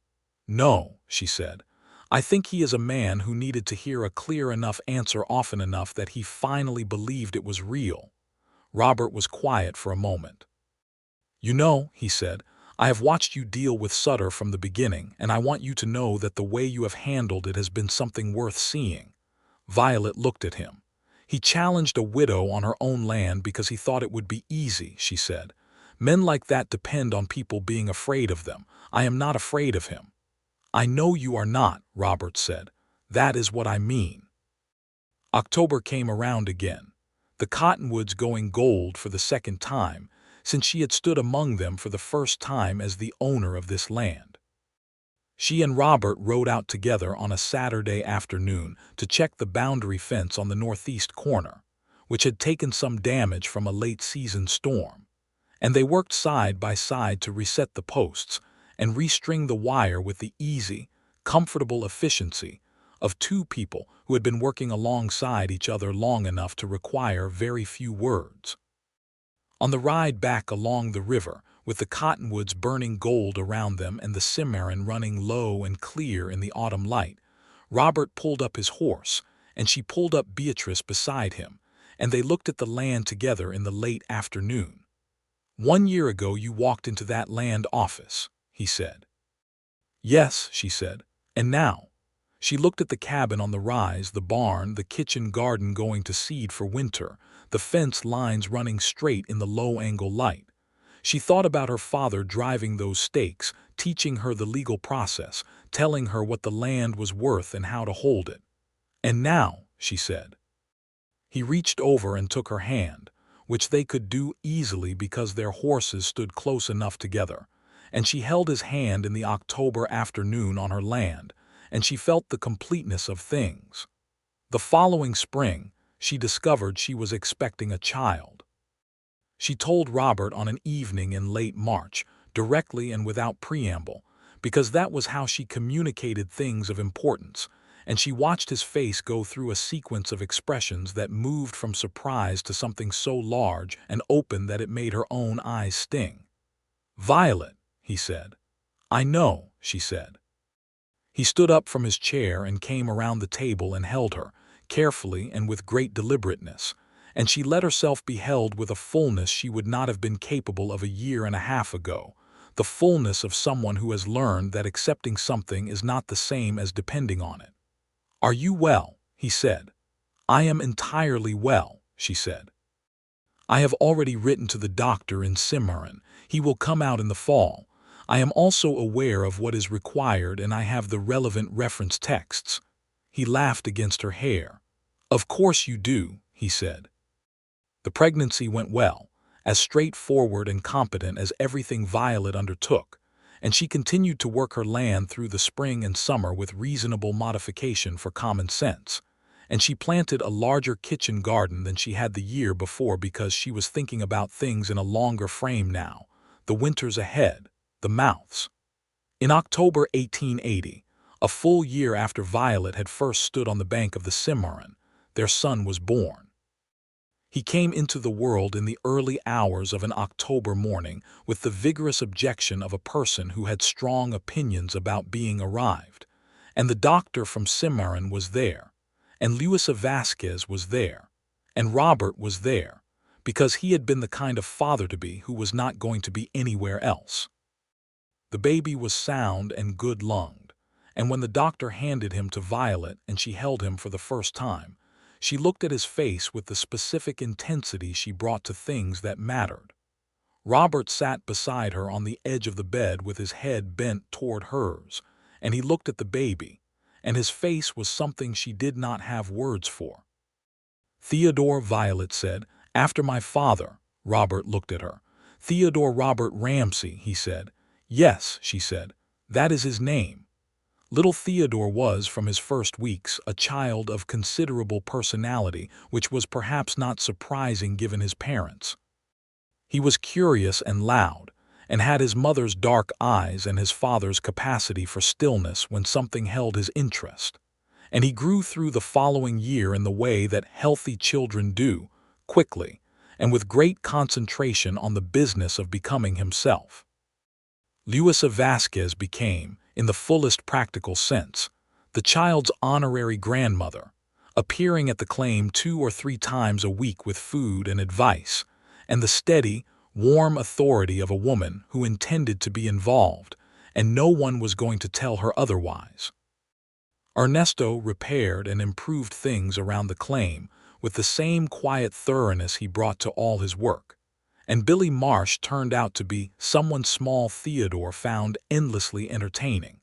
"No," she said. "I think he is a man who needed to hear a clear enough answer often enough that he finally believed it was real." Robert was quiet for a moment. "You know," he said, "I have watched you deal with Sutter from the beginning, and I want you to know that the way you have handled it has been something worth seeing." Violet looked at him. "He challenged a widow on her own land because he thought it would be easy," she said. "Men like that depend on people being afraid of them. I am not afraid of him." "I know you are not," Robert said. "That is what I mean." October came around again, the cottonwoods going gold for the second time, since she had stood among them for the first time as the owner of this land. She and Robert rode out together on a Saturday afternoon to check the boundary fence on the northeast corner, which had taken some damage from a late-season storm, and they worked side by side to reset the posts and restring the wire with the easy, comfortable efficiency of two people who had been working alongside each other long enough to require very few words. On the ride back along the river, with the cottonwoods burning gold around them and the Cimarron running low and clear in the autumn light, Robert pulled up his horse, and she pulled up Beatrice beside him, and they looked at the land together in the late afternoon. "1 year ago you walked into that land office," he said. "Yes," she said. "And now?" She looked at the cabin on the rise, the barn, the kitchen garden going to seed for winter, the fence lines running straight in the low-angle light. She thought about her father driving those stakes, teaching her the legal process, telling her what the land was worth and how to hold it. "And now," she said. He reached over and took her hand, which they could do easily because their horses stood close enough together, and she held his hand in the October afternoon on her land, and she felt the completeness of things. The following spring, she discovered she was expecting a child. She told Robert on an evening in late March, directly and without preamble, because that was how she communicated things of importance, and she watched his face go through a sequence of expressions that moved from surprise to something so large and open that it made her own eyes sting. "Violet," he said. "I know," she said. He stood up from his chair and came around the table and held her, carefully and with great deliberateness, and she let herself be held with a fullness she would not have been capable of a year and a half ago, the fullness of someone who has learned that accepting something is not the same as depending on it. "Are you well?" he said. "I am entirely well," she said. "I have already written to the doctor in Cimarron. He will come out in the fall. I am also aware of what is required and I have the relevant reference texts." He laughed against her hair. "Of course you do," he said. The pregnancy went well, as straightforward and competent as everything Violet undertook, and she continued to work her land through the spring and summer with reasonable modification for common sense, and she planted a larger kitchen garden than she had the year before because she was thinking about things in a longer frame now, the winters ahead, the mouths. In October 1880, a full year after Violet had first stood on the bank of the Cimarron, their son was born. He came into the world in the early hours of an October morning with the vigorous objection of a person who had strong opinions about being arrived, and the doctor from Cimarron was there, and Luisa Vasquez was there, and Robert was there, because he had been the kind of father-to-be who was not going to be anywhere else. The baby was sound and good-lunged, and when the doctor handed him to Violet and she held him for the first time, she looked at his face with the specific intensity she brought to things that mattered. Robert sat beside her on the edge of the bed with his head bent toward hers, and he looked at the baby, and his face was something she did not have words for. "Theodore," Violet said, "after my father." Robert looked at her. "Theodore Robert Ramsey," he said. "Yes," she said, "that is his name." Little Theodore was, from his first weeks, a child of considerable personality, which was perhaps not surprising given his parents. He was curious and loud, and had his mother's dark eyes and his father's capacity for stillness when something held his interest. And he grew through the following year in the way that healthy children do, quickly, and with great concentration on the business of becoming himself. Luisa Vasquez became, in the fullest practical sense, the child's honorary grandmother, appearing at the claim 2 or 3 times a week with food and advice, and the steady, warm authority of a woman who intended to be involved, and no one was going to tell her otherwise. Ernesto repaired and improved things around the claim with the same quiet thoroughness he brought to all his work, and Billy Marsh turned out to be someone small Theodore found endlessly entertaining,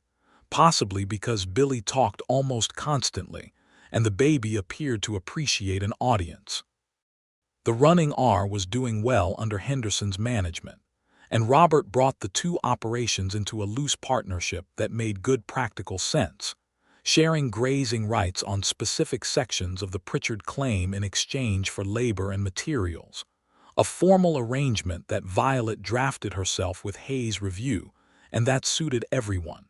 possibly because Billy talked almost constantly, and the baby appeared to appreciate an audience. The running R was doing well under Henderson's management, and Robert brought the 2 operations into a loose partnership that made good practical sense, sharing grazing rights on specific sections of the Pritchard claim in exchange for labor and materials, a formal arrangement that Violet drafted herself with Hayes' review, and that suited everyone.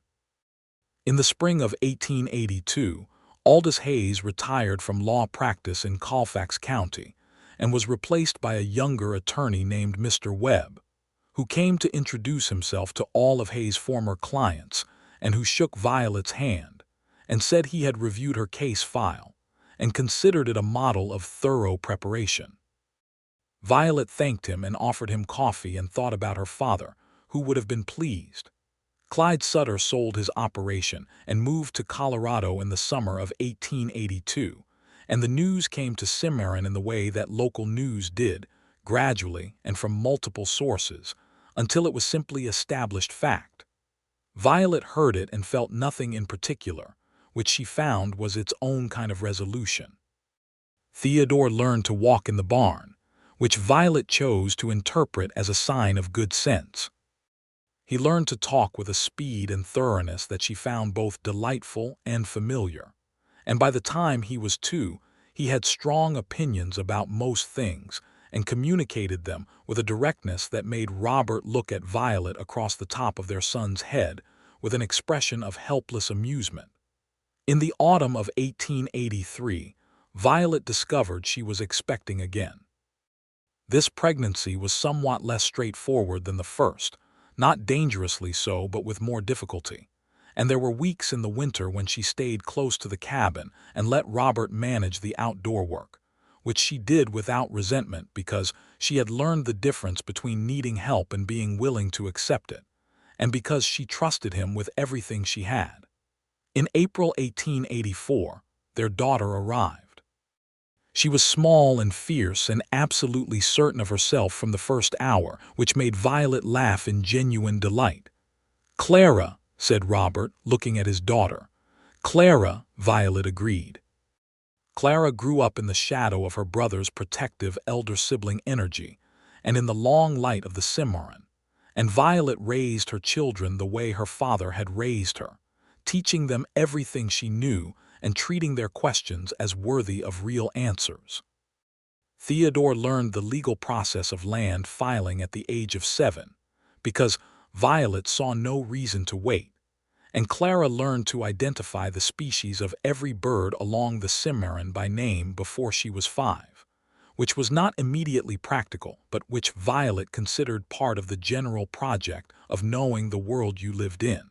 In the spring of 1882, Aldous Hayes retired from law practice in Colfax County and was replaced by a younger attorney named Mr. Webb, who came to introduce himself to all of Hayes' former clients and who shook Violet's hand and said he had reviewed her case file and considered it a model of thorough preparation. Violet thanked him and offered him coffee and thought about her father, who would have been pleased. Clyde Sutter sold his operation and moved to Colorado in the summer of 1882, and the news came to Cimarron in the way that local news did, gradually and from multiple sources, until it was simply established fact. Violet heard it and felt nothing in particular, which she found was its own kind of resolution. Theodore learned to walk in the barn, which Violet chose to interpret as a sign of good sense. He learned to talk with a speed and thoroughness that she found both delightful and familiar, and by the time he was 2, he had strong opinions about most things and communicated them with a directness that made Robert look at Violet across the top of their son's head with an expression of helpless amusement. In the autumn of 1883, Violet discovered she was expecting again. This pregnancy was somewhat less straightforward than the first, not dangerously so but with more difficulty, and there were weeks in the winter when she stayed close to the cabin and let Robert manage the outdoor work, which she did without resentment because she had learned the difference between needing help and being willing to accept it, and because she trusted him with everything she had. In April 1884, their daughter arrived. She was small and fierce and absolutely certain of herself from the first hour, which made Violet laugh in genuine delight. "Clara," said Robert, looking at his daughter. "Clara," Violet agreed. Clara grew up in the shadow of her brother's protective elder sibling energy and in the long light of the Cimarron, and Violet raised her children the way her father had raised her, teaching them everything she knew and treating their questions as worthy of real answers. Theodore learned the legal process of land filing at the age of 7, because Violet saw no reason to wait, and Clara learned to identify the species of every bird along the Cimarron by name before she was 5, which was not immediately practical, but which Violet considered part of the general project of knowing the world you lived in.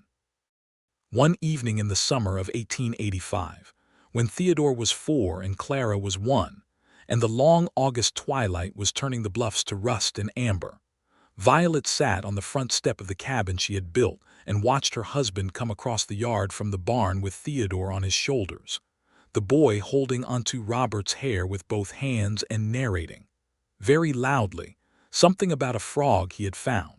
One evening in the summer of 1885, when Theodore was 4 and Clara was 1, and the long August twilight was turning the bluffs to rust and amber, Violet sat on the front step of the cabin she had built and watched her husband come across the yard from the barn with Theodore on his shoulders, the boy holding onto Robert's hair with both hands and narrating, very loudly, something about a frog he had found.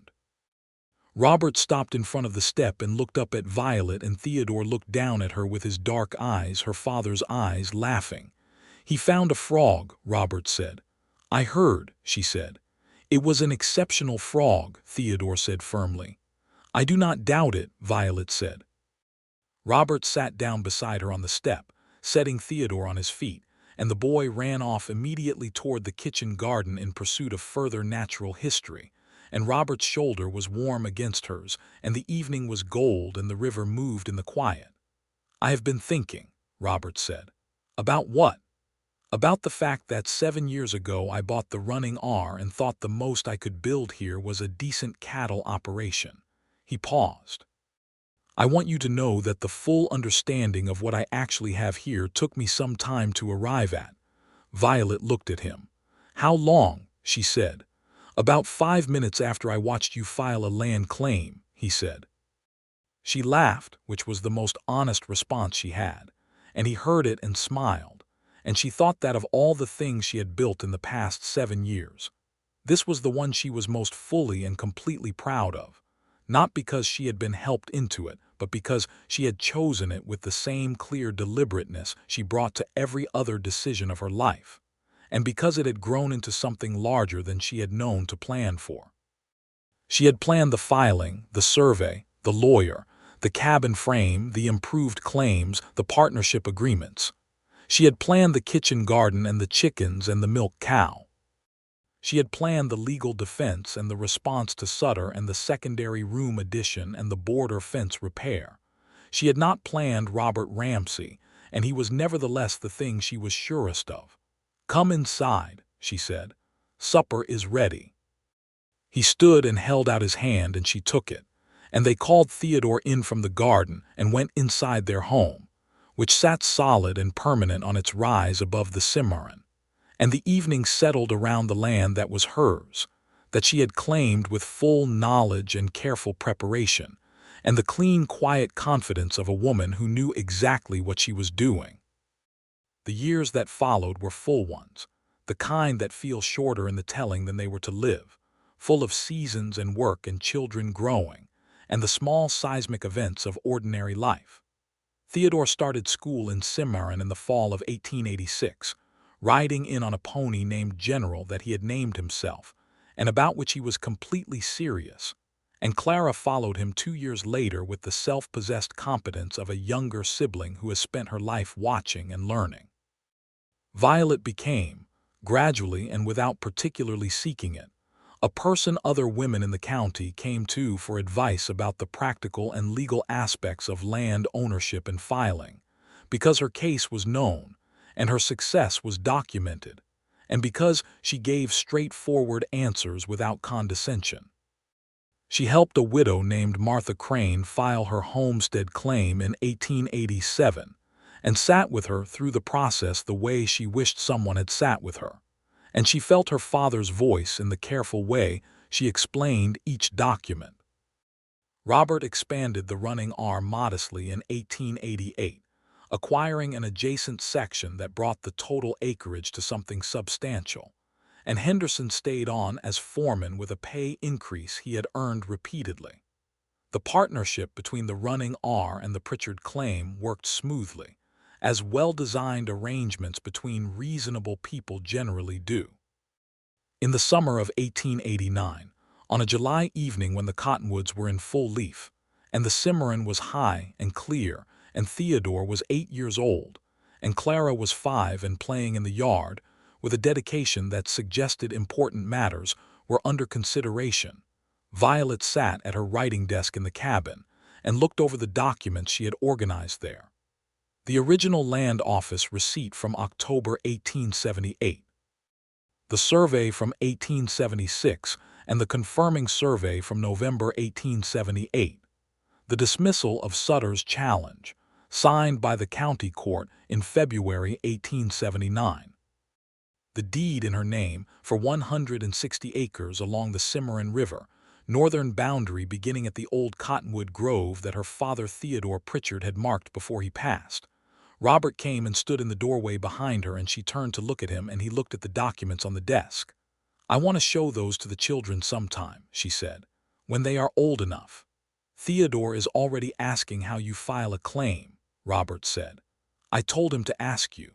Robert stopped in front of the step and looked up at Violet, and Theodore looked down at her with his dark eyes, her father's eyes, laughing. "He found a frog," Robert said. "I heard," she said. "It was an exceptional frog," Theodore said firmly. "I do not doubt it," Violet said. Robert sat down beside her on the step, setting Theodore on his feet, and the boy ran off immediately toward the kitchen garden in pursuit of further natural history, and Robert's shoulder was warm against hers, and the evening was gold and the river moved in the quiet. "I have been thinking," Robert said. "About what?" "About the fact that 7 years ago I bought the Running R and thought the most I could build here was a decent cattle operation." He paused. "I want you to know that the full understanding of what I actually have here took me some time to arrive at." Violet looked at him. "How long?" she said. "About 5 minutes after I watched you file a land claim," he said. She laughed, which was the most honest response she had, and he heard it and smiled, and she thought that of all the things she had built in the past 7 years, this was the one she was most fully and completely proud of, not because she had been helped into it, but because she had chosen it with the same clear deliberateness she brought to every other decision of her life, and because it had grown into something larger than she had known to plan for. She had planned the filing, the survey, the lawyer, the cabin frame, the improved claims, the partnership agreements. She had planned the kitchen garden and the chickens and the milk cow. She had planned the legal defense and the response to Sutter and the secondary room addition and the border fence repair. She had not planned Robert Ramsey, and he was nevertheless the thing she was surest of. "Come inside," she said. "Supper is ready." He stood and held out his hand, and she took it, and they called Theodore in from the garden and went inside their home, which sat solid and permanent on its rise above the Cimarron, and the evening settled around the land that was hers, that she had claimed with full knowledge and careful preparation, and the clean, quiet confidence of a woman who knew exactly what she was doing. The years that followed were full ones, the kind that feel shorter in the telling than they were to live, full of seasons and work and children growing, and the small seismic events of ordinary life. Theodore started school in Cimarron in the fall of 1886, riding in on a pony named General that he had named himself, and about which he was completely serious, and Clara followed him 2 years later with the self-possessed competence of a younger sibling who has spent her life watching and learning. Violet became, Gradually, and without particularly seeking it, a person other women in the county came to for advice about the practical and legal aspects of land ownership and filing, because her case was known and her success was documented, and because she gave straightforward answers without condescension. She helped a widow named Martha Crane file her homestead claim in 1887 and sat with her through the process the way she wished someone had sat with her, and she felt her father's voice in the careful way she explained each document. Robert expanded the running arm modestly in 1888, acquiring an adjacent section that brought the total acreage to something substantial, and Henderson stayed on as foreman with a pay increase he had earned repeatedly. The partnership between the running R and the Pritchard claim worked smoothly, as well-designed arrangements between reasonable people generally do. In the summer of 1889, on a July evening when the cottonwoods were in full leaf, and the Cimarron was high and clear, and Theodore was 8 years old, and Clara was 5 and playing in the yard, with a dedication that suggested important matters were under consideration, Violet sat at her writing desk in the cabin and looked over the documents she had organized there. The original land office receipt from October 1878, the survey from 1876, and the confirming survey from November 1878, the dismissal of Sutter's challenge, signed by the county court in February 1879, the deed in her name for 160 acres along the Cimarron River, northern boundary beginning at the old cottonwood grove that her father Theodore Pritchard had marked before he passed. Robert came and stood in the doorway behind her, and she turned to look at him, and he looked at the documents on the desk. "I want to show those to the children sometime," she said, "when they are old enough." "Theodore is already asking how you file a claim," Robert said. "I told him to ask you."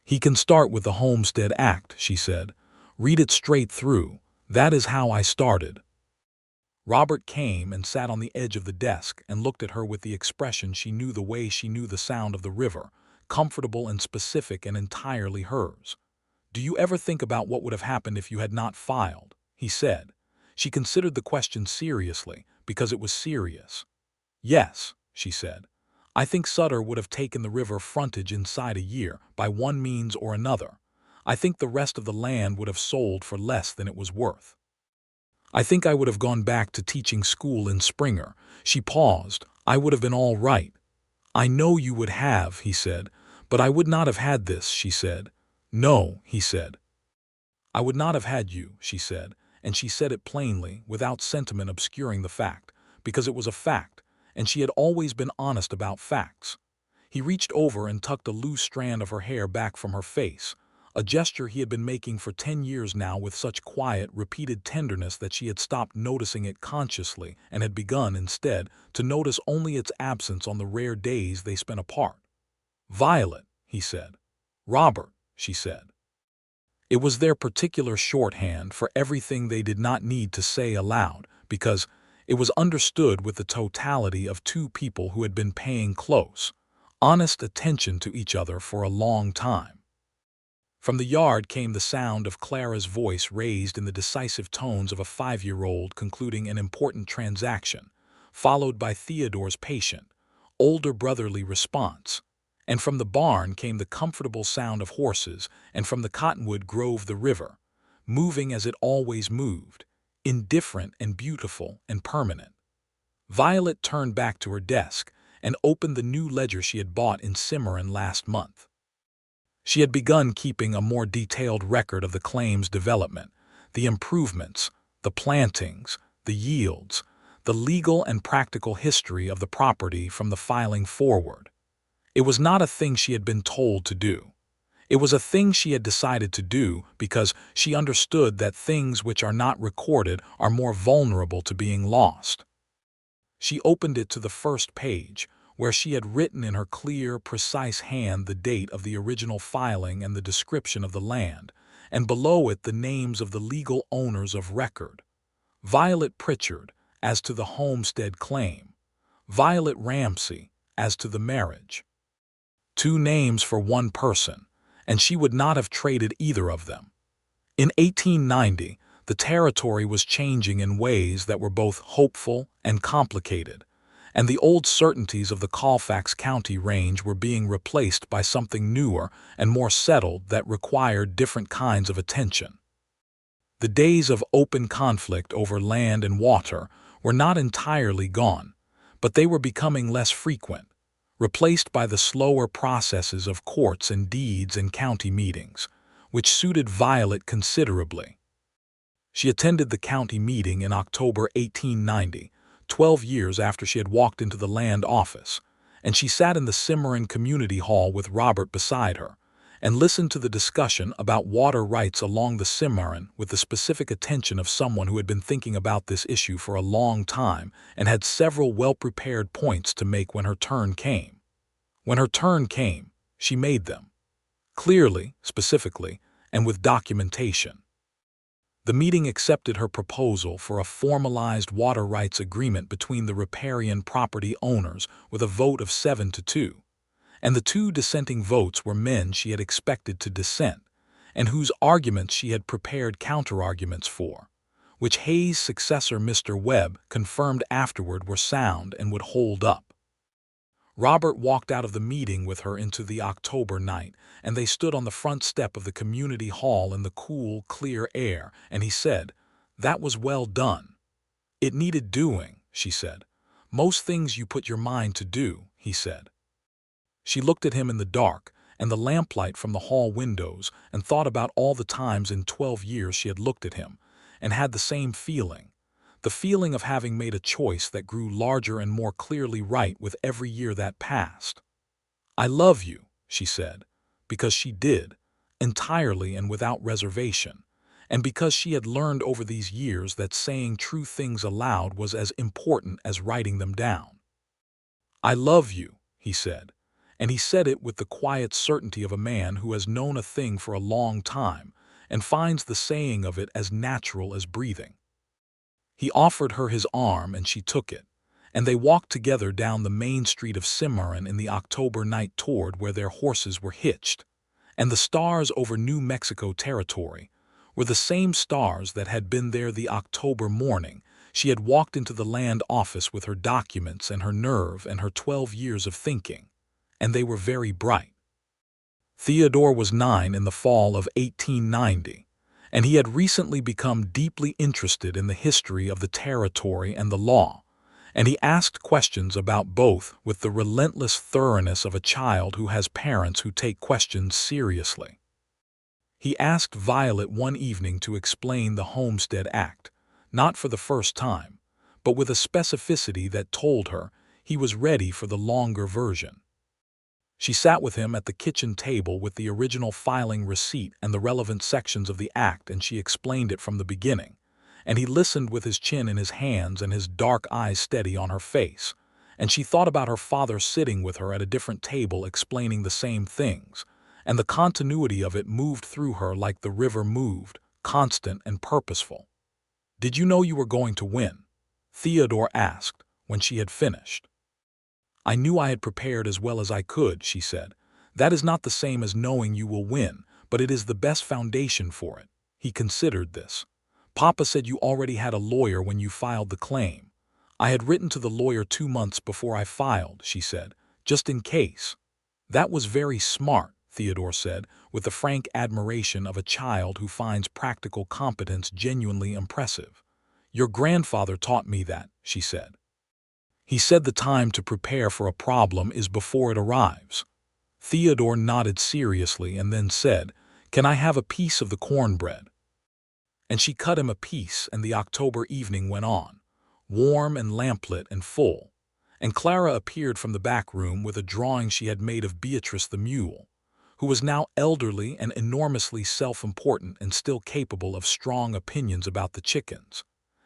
"He can start with the Homestead Act," she said. "Read it straight through. That is how I started." Robert came and sat on the edge of the desk and looked at her with the expression she knew the way she knew the sound of the river, comfortable and specific and entirely hers. "Do you ever think about what would have happened if you had not filed?" he said. She considered the question seriously, because it was serious. "Yes," she said. "I think Sutter would have taken the river frontage inside a year, by one means or another. I think the rest of the land would have sold for less than it was worth. I think I would have gone back to teaching school in Springer." She paused. "I would have been all right." "I know you would have," he said. "But I would not have had this," she said. "No," he said. "I would not have had you," she said, and she said it plainly, without sentiment obscuring the fact, because it was a fact, and she had always been honest about facts. He reached over and tucked a loose strand of her hair back from her face, a gesture he had been making for 10 years now with such quiet, repeated tenderness that she had stopped noticing it consciously and had begun, instead, to notice only its absence on the rare days they spent apart. "Violet," he said. "Robert," she said. It was their particular shorthand for everything they did not need to say aloud, because it was understood with the totality of two people who had been paying close, honest attention to each other for a long time. From the yard came the sound of Clara's voice raised in the decisive tones of a 5-year-old concluding an important transaction, followed by Theodore's patient, older brotherly response, and from the barn came the comfortable sound of horses, and from the cottonwood grove the river, moving as it always moved, indifferent and beautiful and permanent. Violet turned back to her desk and opened the new ledger she had bought in Cimarron last month. She had begun keeping a more detailed record of the claim's development, the improvements, the plantings, the yields, the legal and practical history of the property from the filing forward. It was not a thing she had been told to do. It was a thing she had decided to do because she understood that things which are not recorded are more vulnerable to being lost. She opened it to the first page, where she had written in her clear, precise hand the date of the original filing and the description of the land, and below it the names of the legal owners of record. Violet Pritchard, as to the homestead claim. Violet Ramsey, as to the marriage. 2 names for one person, and she would not have traded either of them. In 1890, the territory was changing in ways that were both hopeful and complicated, and the old certainties of the Colfax County range were being replaced by something newer and more settled that required different kinds of attention. The days of open conflict over land and water were not entirely gone, but they were becoming less frequent, replaced by the slower processes of courts and deeds and county meetings, which suited Violet considerably. She attended the county meeting in October 1890, 12 years after she had walked into the land office, and she sat in the Cimarron Community Hall with Robert beside her, and listened to the discussion about water rights along the Cimarron with the specific attention of someone who had been thinking about this issue for a long time and had several well-prepared points to make when her turn came. When her turn came, she made them. Clearly, specifically, and with documentation. The meeting accepted her proposal for a formalized water rights agreement between the riparian property owners with a vote of 7-2, and the two dissenting votes were men she had expected to dissent, and whose arguments she had prepared counterarguments for, which Hayes' successor Mr. Webb confirmed afterward were sound and would hold up. Robert walked out of the meeting with her into the October night, and they stood on the front step of the community hall in the cool, clear air, and he said, "That was well done." "It needed doing," she said. "Most things you put your mind to do," he said. She looked at him in the dark and the lamplight from the hall windows and thought about all the times in 12 years she had looked at him, and had the same feeling. The feeling of having made a choice that grew larger and more clearly right with every year that passed. "I love you," she said, because she did, entirely and without reservation, and because she had learned over these years that saying true things aloud was as important as writing them down. "I love you," he said, and he said it with the quiet certainty of a man who has known a thing for a long time and finds the saying of it as natural as breathing. He offered her his arm and she took it, and they walked together down the main street of Cimarron in the October night toward where their horses were hitched, and the stars over New Mexico territory were the same stars that had been there the October morning she had walked into the land office with her documents and her nerve and her 12 years of thinking, and they were very bright. Theodore was 9 in the fall of 1890. And he had recently become deeply interested in the history of the territory and the law, and he asked questions about both with the relentless thoroughness of a child who has parents who take questions seriously. He asked Violet one evening to explain the Homestead Act, not for the first time, but with a specificity that told her he was ready for the longer version. She sat with him at the kitchen table with the original filing receipt and the relevant sections of the act, and she explained it from the beginning, and he listened with his chin in his hands and his dark eyes steady on her face, and she thought about her father sitting with her at a different table explaining the same things, and the continuity of it moved through her like the river moved, constant and purposeful. "Did you know you were going to win?" Theodore asked when she had finished. "I knew I had prepared as well as I could," she said. "That is not the same as knowing you will win, but it is the best foundation for it." He considered this. "Papa said you already had a lawyer when you filed the claim." "I had written to the lawyer 2 months before I filed," she said, "just in case." "That was very smart," Theodore said, with the frank admiration of a child who finds practical competence genuinely impressive. "Your grandfather taught me that," she said. "He said the time to prepare for a problem is before it arrives." Theodore nodded seriously and then said, "Can I have a piece of the cornbread?" And she cut him a piece, and the October evening went on, warm and lamplit and full, and Clara appeared from the back room with a drawing she had made of Beatrice the mule, who was now elderly and enormously self-important and still capable of strong opinions about the chickens.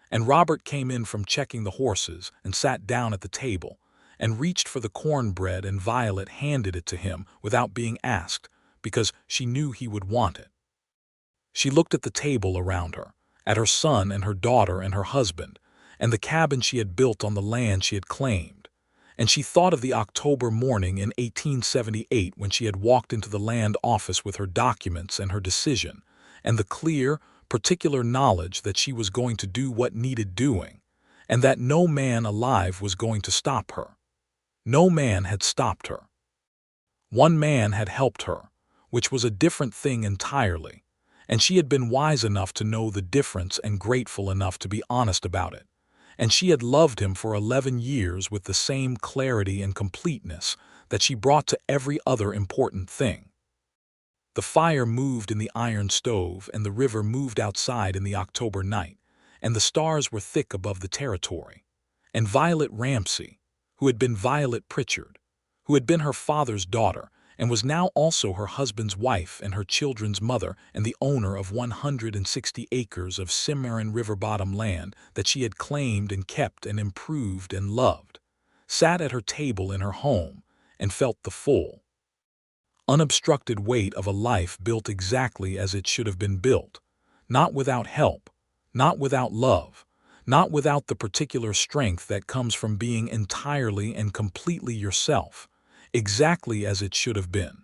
And Robert came in from checking the horses and sat down at the table and reached for the cornbread, and Violet handed it to him without being asked because she knew he would want it. She looked at the table around her, at her son and her daughter and her husband, and the cabin she had built on the land she had claimed, And she thought of the October morning in 1878 when she had walked into the land office with her documents and her decision, and the clear, particular knowledge that she was going to do what needed doing, and that no man alive was going to stop her. No man had stopped her. One man had helped her, which was a different thing entirely, and she had been wise enough to know the difference and grateful enough to be honest about it. And she had loved him for 11 years with the same clarity and completeness that she brought to every other important thing. The fire moved in the iron stove, and the river moved outside in the October night, and the stars were thick above the territory. And Violet Ramsey, who had been Violet Pritchard, who had been her father's daughter, and was now also her husband's wife and her children's mother and the owner of 160 acres of Cimarron River bottom land that she had claimed and kept and improved and loved, sat at her table in her home and felt the full, unobstructed weight of a life built exactly as it should have been built, not without help, not without love, not without the particular strength that comes from being entirely and completely yourself, exactly as it should have been.